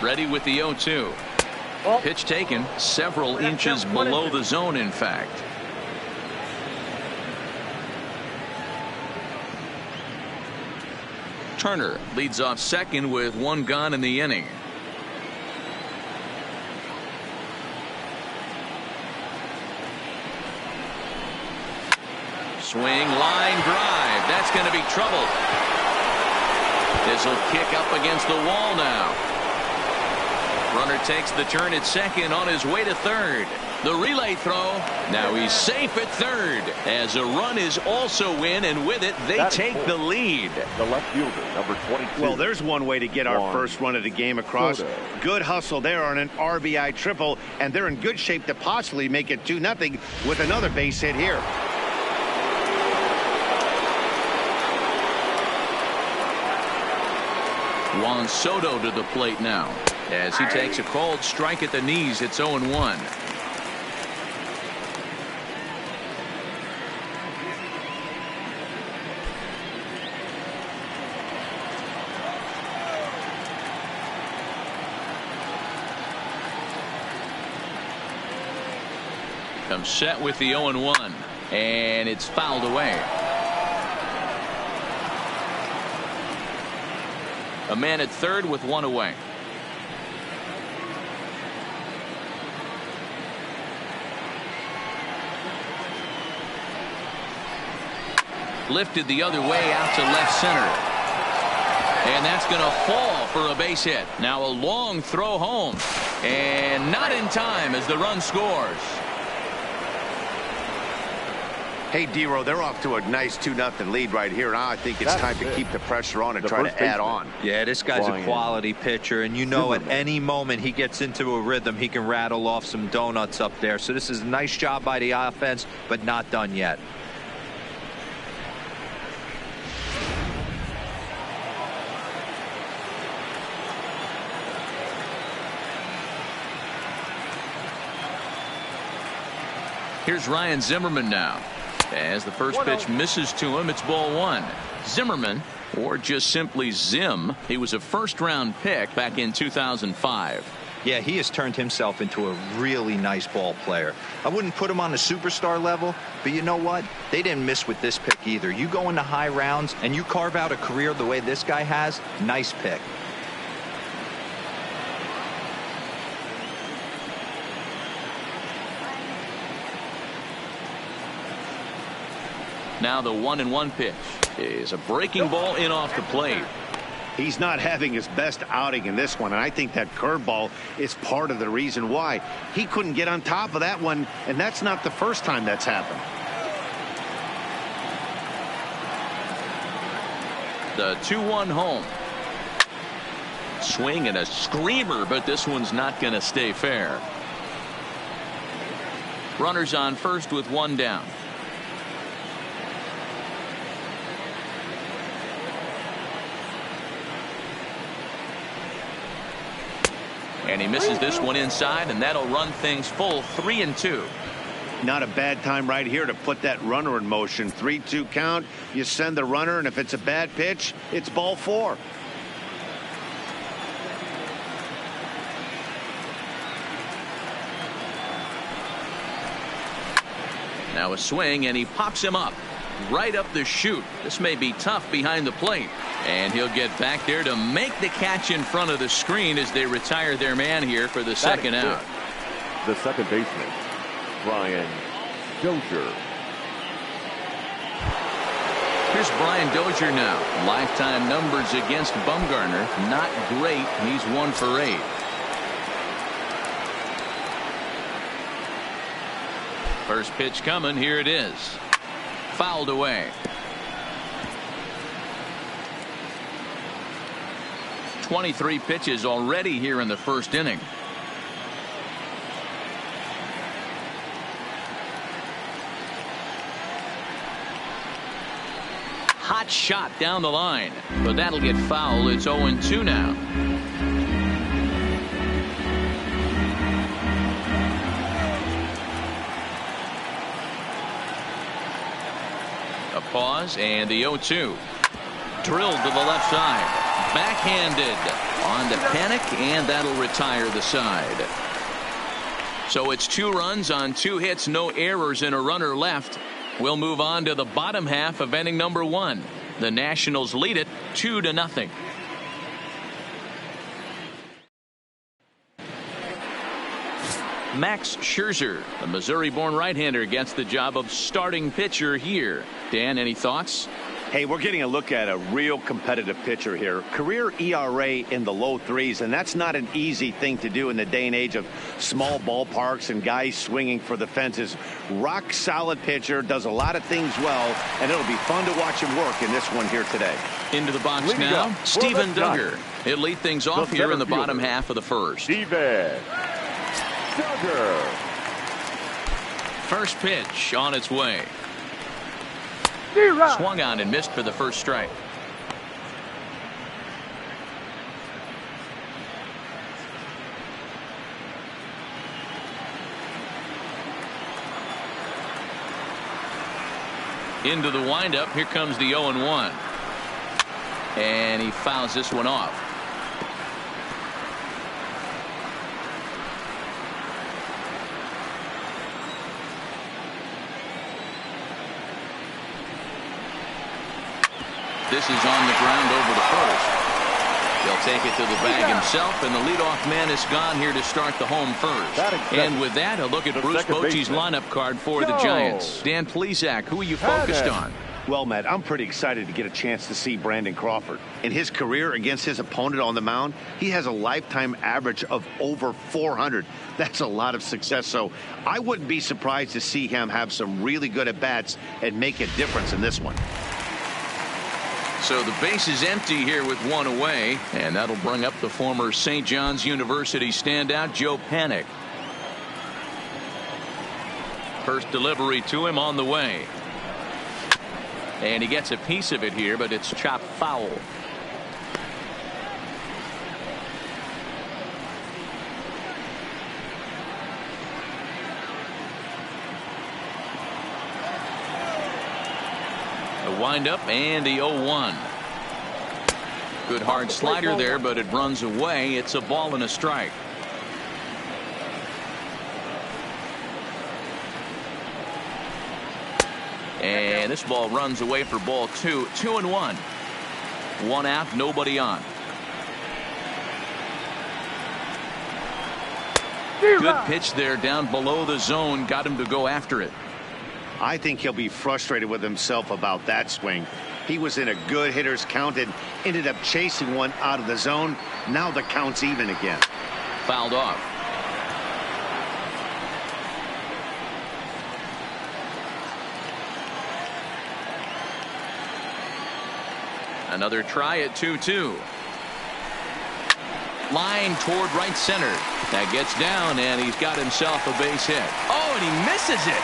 Ready with the 0-2. Pitch taken several inches below the zone, in fact. Turner leads off second with one gone in the inning. Swing, line drive. That's going to be trouble. This will kick up against the wall now. Runner takes the turn at second on his way to third. The relay throw. Now he's safe at third as a run is also in, and with it they take the lead. The left fielder, number 22. Well, there's one way to get our first run of the game across. Good hustle there on an RBI triple, and they're in good shape to possibly make it 2-0 with another base hit here. Juan Soto to the plate now as he takes a called strike at the knees. It's 0-1. Comes set with the 0-1. And it's fouled away. A man at third with one away. Lifted the other way out to left center. And that's going to fall for a base hit. Now a long throw home. And not in time as the run scores. Hey, D-Row, they're off to a nice 2-0 lead right here. Now I think it's time to keep the pressure on and try to add on. Yeah, this guy's a quality pitcher, and you know at any moment he gets into a rhythm, he can rattle off some donuts up there. So this is a nice job by the offense, but not done yet. Here's Ryan Zimmerman now. As the first pitch misses to him, it's ball one. Zimmerman, or just simply Zim, he was a first-round pick back in 2005. Yeah, he has turned himself into a really nice ball player. I wouldn't put him on the superstar level, but you know what? They didn't miss with this pick either. You go into high rounds and you carve out a career the way this guy has, nice pick. Now the 1-1 pitch is a breaking ball in off the plate. He's not having his best outing in this one, and I think that curveball is part of the reason why. He couldn't get on top of that one, and that's not the first time that's happened. The 2-1 home. Swing and a screamer, but this one's not going to stay fair. Runners on first with one down. And he misses this one inside, and that'll run things full 3-2. Not a bad time right here to put that runner in motion. 3-2 count. You send the runner, and if it's a bad pitch, it's ball four. Now a swing, and he pops him up right up the chute. This may be tough behind the plate. And he'll get back there to make the catch in front of the screen as they retire their man here for the second out. The second baseman, Brian Dozier. Here's Brian Dozier now. Lifetime numbers against Bumgarner, not great. He's 1 for 8. First pitch coming. Here it is. Fouled away. 23 pitches already here in the first inning. Hot shot down the line, but that'll get foul. It's 0-2 now. A pause and the 0-2. Drilled to the left side. Backhanded on the panic, and that'll retire the side. So it's 2 runs on 2 hits, no errors, and a runner left. We'll move on to the bottom half of inning number 1. The Nationals lead it 2-0. Max Scherzer, the Missouri-born right-hander, gets the job of starting pitcher here. Dan, any thoughts? Hey, we're getting a look at a real competitive pitcher here. Career ERA in the low 3s, and that's not an easy thing to do in the day and age of small ballparks and guys swinging for the fences. Rock solid pitcher, does a lot of things well, and it'll be fun to watch him work in this one here today. Into the box now, Steven Duggar. He'll lead things off here in the bottom half of the first. Steven Duggar. First pitch on its way. Swung on and missed for the first strike. Into the windup. Here comes the 0-1. And he fouls this one off. this is on the ground over the first. He'll take it to the bag himself, and the leadoff man is gone here to start the home first. And with that, a look at Bruce Bochy's lineup card for the Giants. Dan Plesac, who are you focused on? Well, Matt, I'm pretty excited to get a chance to see Brandon Crawford. In his career against his opponent on the mound, he has a lifetime average of over 400. That's a lot of success, so I wouldn't be surprised to see him have some really good at-bats and make a difference in this one. So the base is empty here with one away, and that'll bring up the former St. John's University standout, Joe Panik. First delivery to him on the way. And he gets a piece of it here, but it's chopped foul. A windup and the 0-1. Good hard slider there, but it runs away. It's a ball and a strike. And this ball runs away for ball 2. 2-1. One out, nobody on. Good pitch there down below the zone. Got him to go after it. I think he'll be frustrated with himself about that swing. He was in a good hitter's count and ended up chasing one out of the zone. Now the count's even again. Fouled off. Another try at 2-2. Line toward right center. That gets down, and he's got himself a base hit. Oh, and he misses it.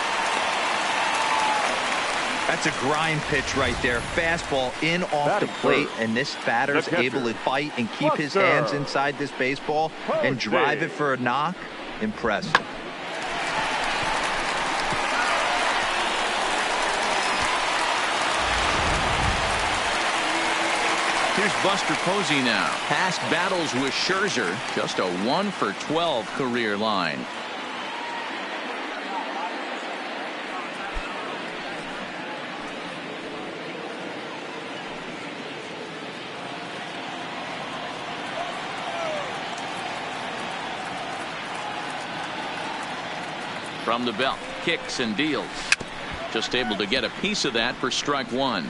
That's a grind pitch right there. Fastball in off the plate, and this batter's able to fight and keep his hands inside this baseball and drive it for a knock. Impressive. Here's Buster Posey now. Past battles with Scherzer, just a 1-for-12 career line. From the belt, kicks and deals. Just able to get a piece of that for strike one.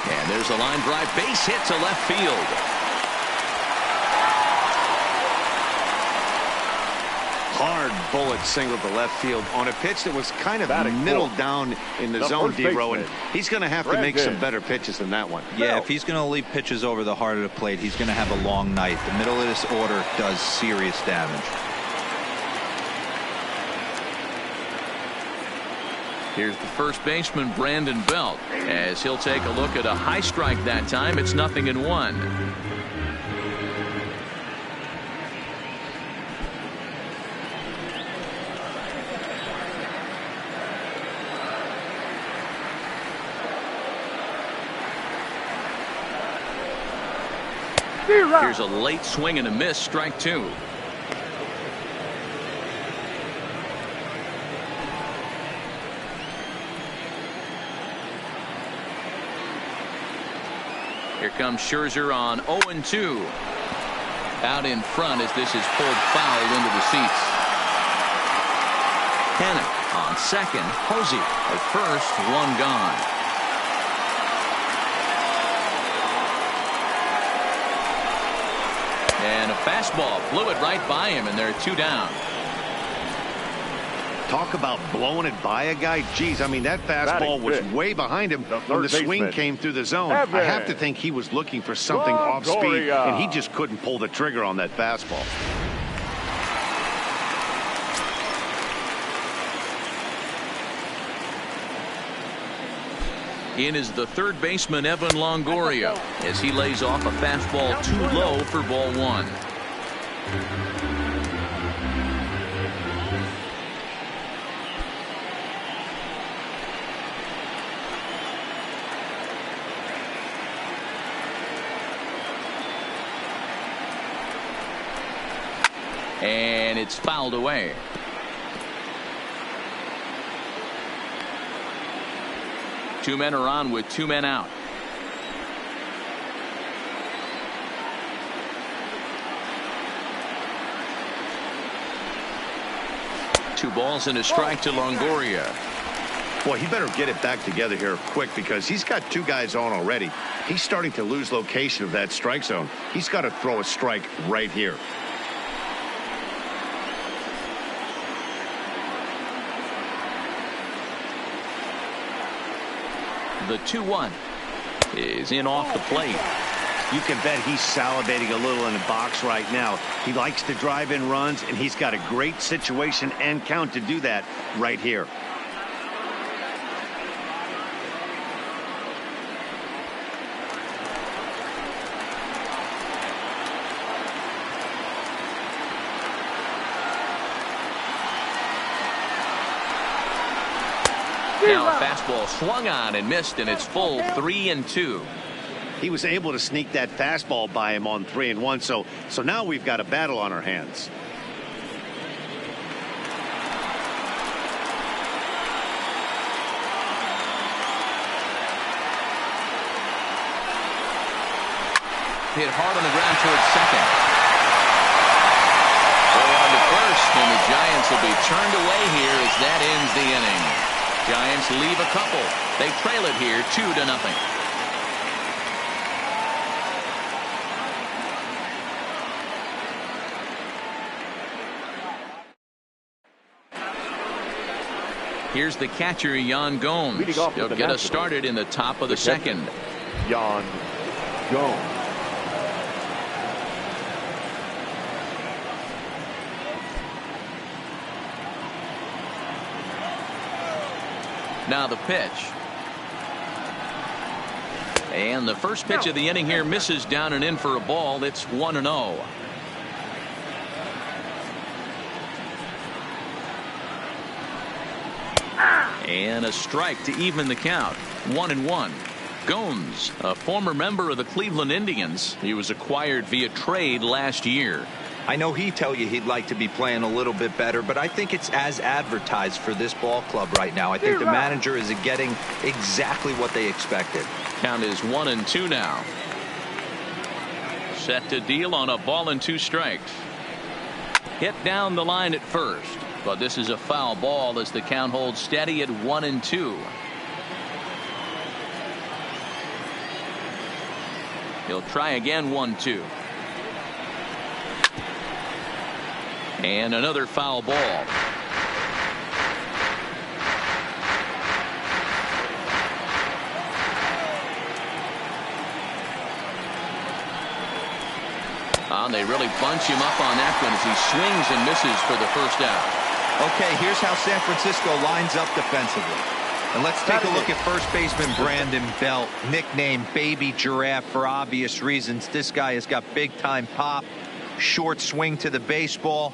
And there's a line drive, base hit to left field. Hard bullet single to left field on a pitch that was kind of middle down in the zone, D-Row, and he's going to have to make some better pitches than that one. Yeah, if he's going to leave pitches over the heart of the plate, he's going to have a long night. The middle of this order does serious damage. Here's the first baseman, Brandon Belt, as he'll take a look at a high strike that time. It's 0-1. Here's a late swing and a miss, strike two. Here comes Scherzer on 0-2. Out in front as this is pulled foul into the seats. Panik on second. Posey at first, one gone. And a fastball blew it right by him, and there are two down. Talk about blowing it by a guy. Geez, I mean, that fastball was way behind him when the swing came through the zone. I have to think he was looking for something off speed, and he just couldn't pull the trigger on that fastball. In is the third baseman, Evan Longoria, as he lays off a fastball too low for ball one. And it's fouled away. Two men are on with two men out. Two balls and a strike to Longoria. Boy, he better get it back together here quick because he's got two guys on already. He's starting to lose location of that strike zone. He's got to throw a strike right here. The 2-1 is in off the plate. You can bet he's salivating a little in the box right now. He likes to drive in runs, and he's got a great situation and count to do that right here. Now a fastball swung on and missed, and it's full 3-2. He was able to sneak that fastball by him on 3-1. So now we've got a battle on our hands. Hit hard on the ground towards second. Throw on to first, and the Giants will be turned away here as that ends the inning. Giants leave a couple. They trail it here 2-0. Here's the catcher, Yan Gomes. He'll get us started in the top of the second. Yan Gomes. Now the pitch. And the first pitch of the inning here misses down and in for a ball. It's 1-0. And a strike to even the count. 1-1. Gomes, a former member of the Cleveland Indians. He was acquired via trade last year. I know he'd tell you he'd like to be playing a little bit better, but I think it's as advertised for this ball club right now. I think the manager is getting exactly what they expected. Count is 1-2 now. Set to deal on a ball and two strikes. Hit down the line at first, but this is a foul ball as the count holds steady at 1-2. He'll try again. 1-2. And another foul ball. They really bunch him up on that one as he swings and misses for the first out. Okay, here's how San Francisco lines up defensively. And let's take a look at first baseman Brandon Belt, nicknamed Baby Giraffe for obvious reasons. This guy has got big-time pop, short swing to the baseball.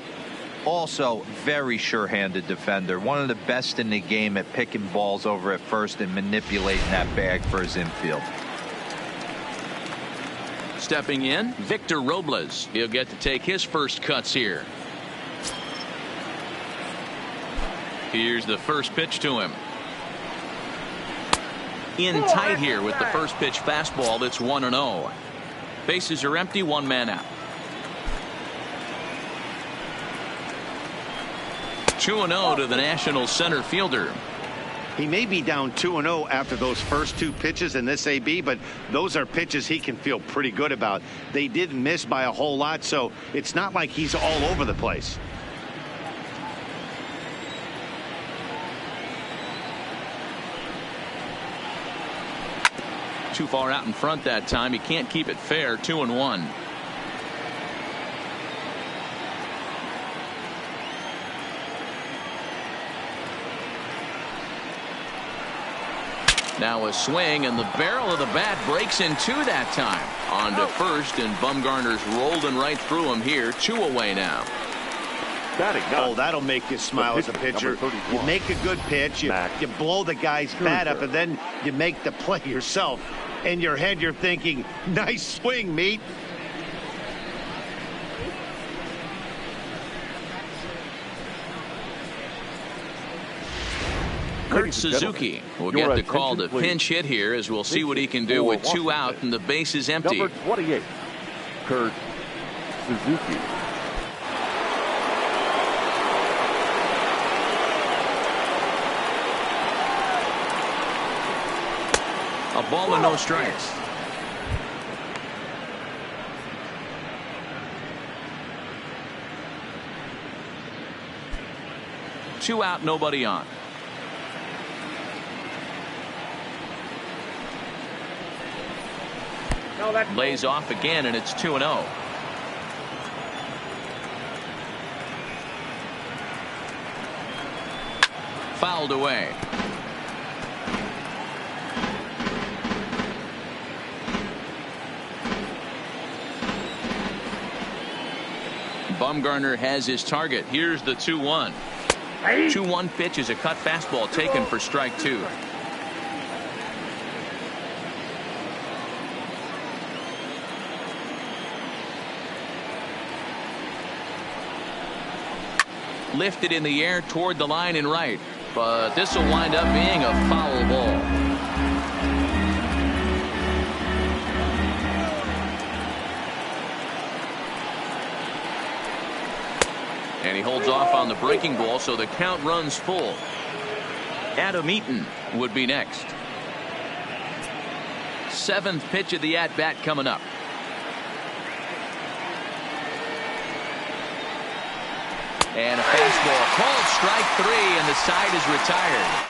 Also, very sure-handed defender. One of the best in the game at picking balls over at first and manipulating that bag for his infield. Stepping in, Victor Robles. He'll get to take his first cuts here. Here's the first pitch to him. In tight here with the first pitch fastball. That's 1-0. Bases are empty, one man out. 2-0 to the National center fielder. He may be down 2-0 after those first two pitches in this AB, but those are pitches he can feel pretty good about. They didn't miss by a whole lot, so it's not like he's all over the place. Too far out in front that time. He can't keep it fair. 2-1. Now a swing, and the barrel of the bat breaks in two that time. On to first, and Bumgarner's rolled and right through him here. 2 away now. Oh, that'll make you smile as a pitcher. You make a good pitch, you blow the guy's bat up, and then you make the play yourself. In your head, you're thinking, nice swing, meat. Kurt Ladies and gentlemen, Suzuki will your get the call to attention, please. pinch hit here, as we'll see what he can do For with 2 Washington, out and the base is empty. Number 28, Kurt Suzuki. A ball and no strikes. Two out, nobody on. No, that's Lays off again, and it's 2-0. Fouled away. Bumgarner has his target. Here's the 2-1. 2-1 pitch is a cut fastball taken for strike 2. Lifted in the air toward the line and right, but this will wind up being a foul ball. And he holds off on the breaking ball, so the count runs full. Adam Eaton would be next. 7th pitch of the at-bat coming up. And a fastball called strike 3, and the side is retired.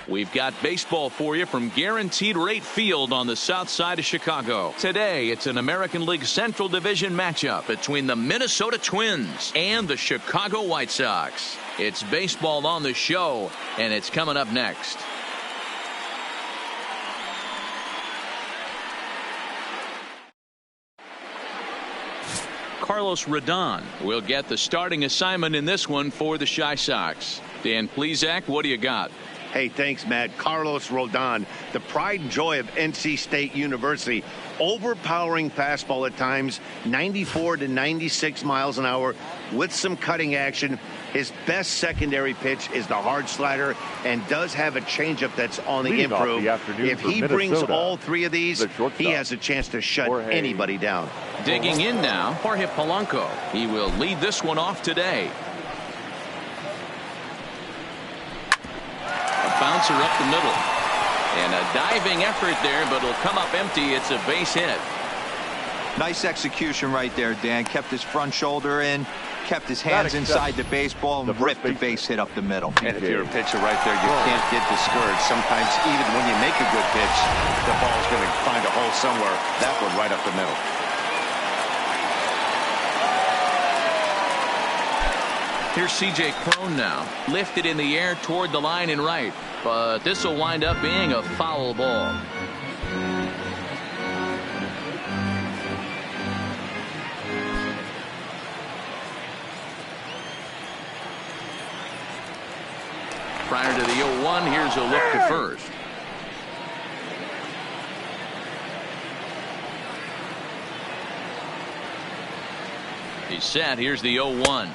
We've got baseball for you from Guaranteed Rate Field on the south side of Chicago. Today, it's an American League Central Division matchup between the Minnesota Twins and the Chicago White Sox. It's baseball on the show, and it's coming up next. Carlos Rodon will get the starting assignment in this one for the Chi Sox. Dan Plesac, what do you got? Hey, thanks, Matt. Carlos Rodon, the pride and joy of NC State University. Overpowering fastball at times, 94 to 96 miles an hour with some cutting action. His best secondary pitch is the hard slider and does have a changeup that's on the improve. If he brings all 3 of these, he has a chance to shut anybody down. Digging in now, Jorge Polanco. He will lead this one off today. Bouncer up the middle, and a diving effort there, but it'll come up empty. It's a base hit. Nice execution right there, Dan. Kept his front shoulder in, kept his hands inside the baseball, and ripped the base hit up the middle. And if you're a pitcher right there, you can't get discouraged. Sometimes even when you make a good pitch, the ball's going to find a hole somewhere. That one right up the middle. Here's C.J. Cron now. Lifted in the air toward the line and right. But this will wind up being a foul ball. Prior to the 0-1, here's a look to first. He's set. Here's the 0-1.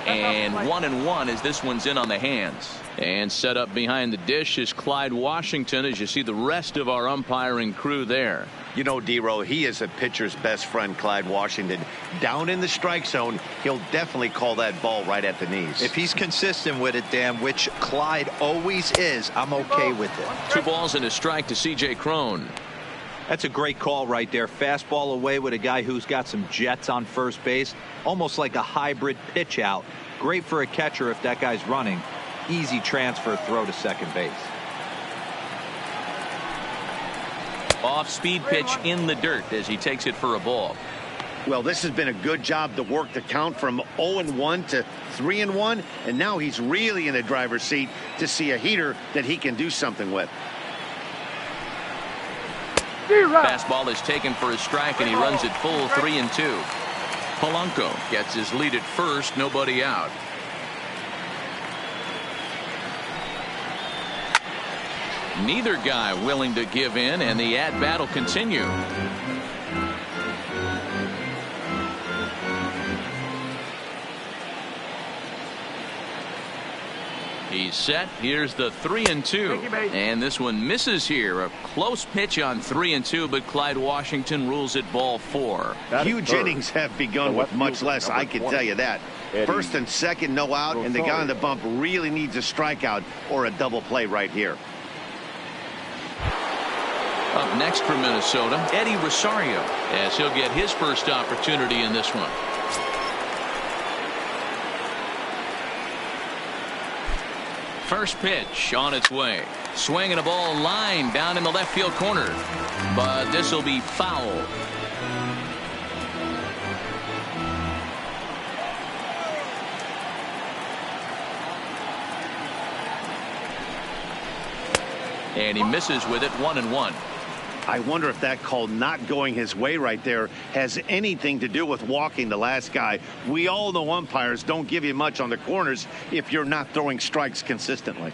And 1-1 as this one's in on the hands. And set up behind the dish is Clyde Washington, as you see the rest of our umpiring crew there. You know, D-Row, he is a pitcher's best friend, Clyde Washington. Down in the strike zone, he'll definitely call that ball right at the knees. If he's consistent with it, Dan, which Clyde always is, I'm okay with it. 2 balls and a strike to C.J. Cron. That's a great call right there. Fastball away with a guy who's got some jets on first base. Almost like a hybrid pitch out. Great for a catcher if that guy's running. Easy transfer throw to second base. Off-speed pitch in the dirt as he takes it for a ball. Well, this has been a good job to work the count from 0-1 to 3-1. And now he's really in the driver's seat to see a heater that he can do something with. Fastball is taken for a strike, and he runs it full 3-2. Polanco gets his lead at first, nobody out. Neither guy willing to give in, and the at-bat will continue. He's set. Here's the 3-2. And this one misses here. A close pitch on 3-2, but Clyde Washington rules it ball 4. Huge innings have begun with much less, I can tell you that. First and second, no out, and the guy on the bump really needs a strikeout or a double play right here. Up next for Minnesota, Eddie Rosario, as he'll get his first opportunity in this one. First pitch on its way. Swinging a ball line down in the left field corner. But this will be foul. And he misses with it, 1-1. I wonder if that call not going his way right there has anything to do with walking the last guy. We all know umpires don't give you much on the corners if you're not throwing strikes consistently.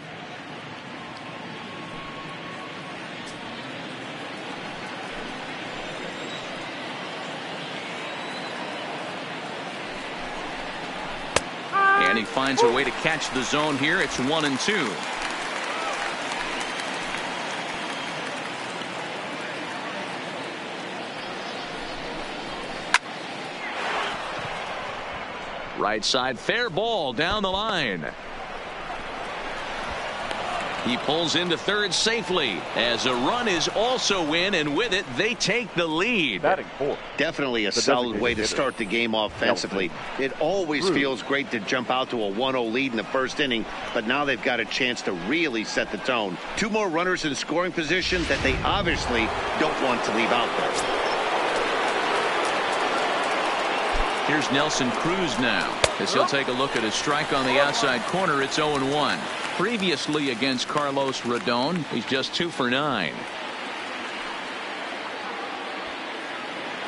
And he finds a way to catch the zone here. It's 1-2. Right side, fair ball down the line. He pulls into third safely as a run is also in, and with it they take the lead. Definitely a solid way to start the game offensively. It always feels great to jump out to a 1-0 lead in the first inning, but now they've got a chance to really set the tone. 2 more runners in scoring position that they obviously don't want to leave out there. Here's Nelson Cruz now, as he'll take a look at a strike on the outside corner. It's 0-1. Previously against Carlos Rodon, he's just 2 for 9.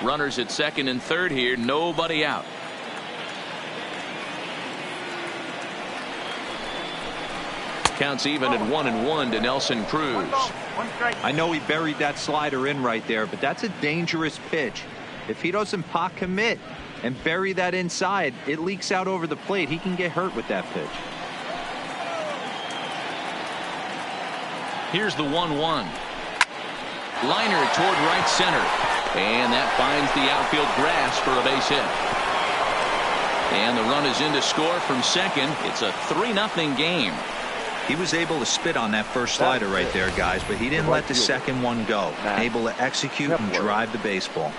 Runners at second and third here, nobody out. Counts even at 1-1 to Nelson Cruz. I know he buried that slider in right there, but that's a dangerous pitch. If he doesn't pot commit and bury that inside, it leaks out over the plate. He can get hurt with that pitch. Here's the 1-1. Liner toward right center. And that finds the outfield grass for a base hit. And the run is in to score from second. It's a 3-0 game. He was able to spit on that first slider right there, guys, but he didn't let the second one go. Able to execute and drive the baseball.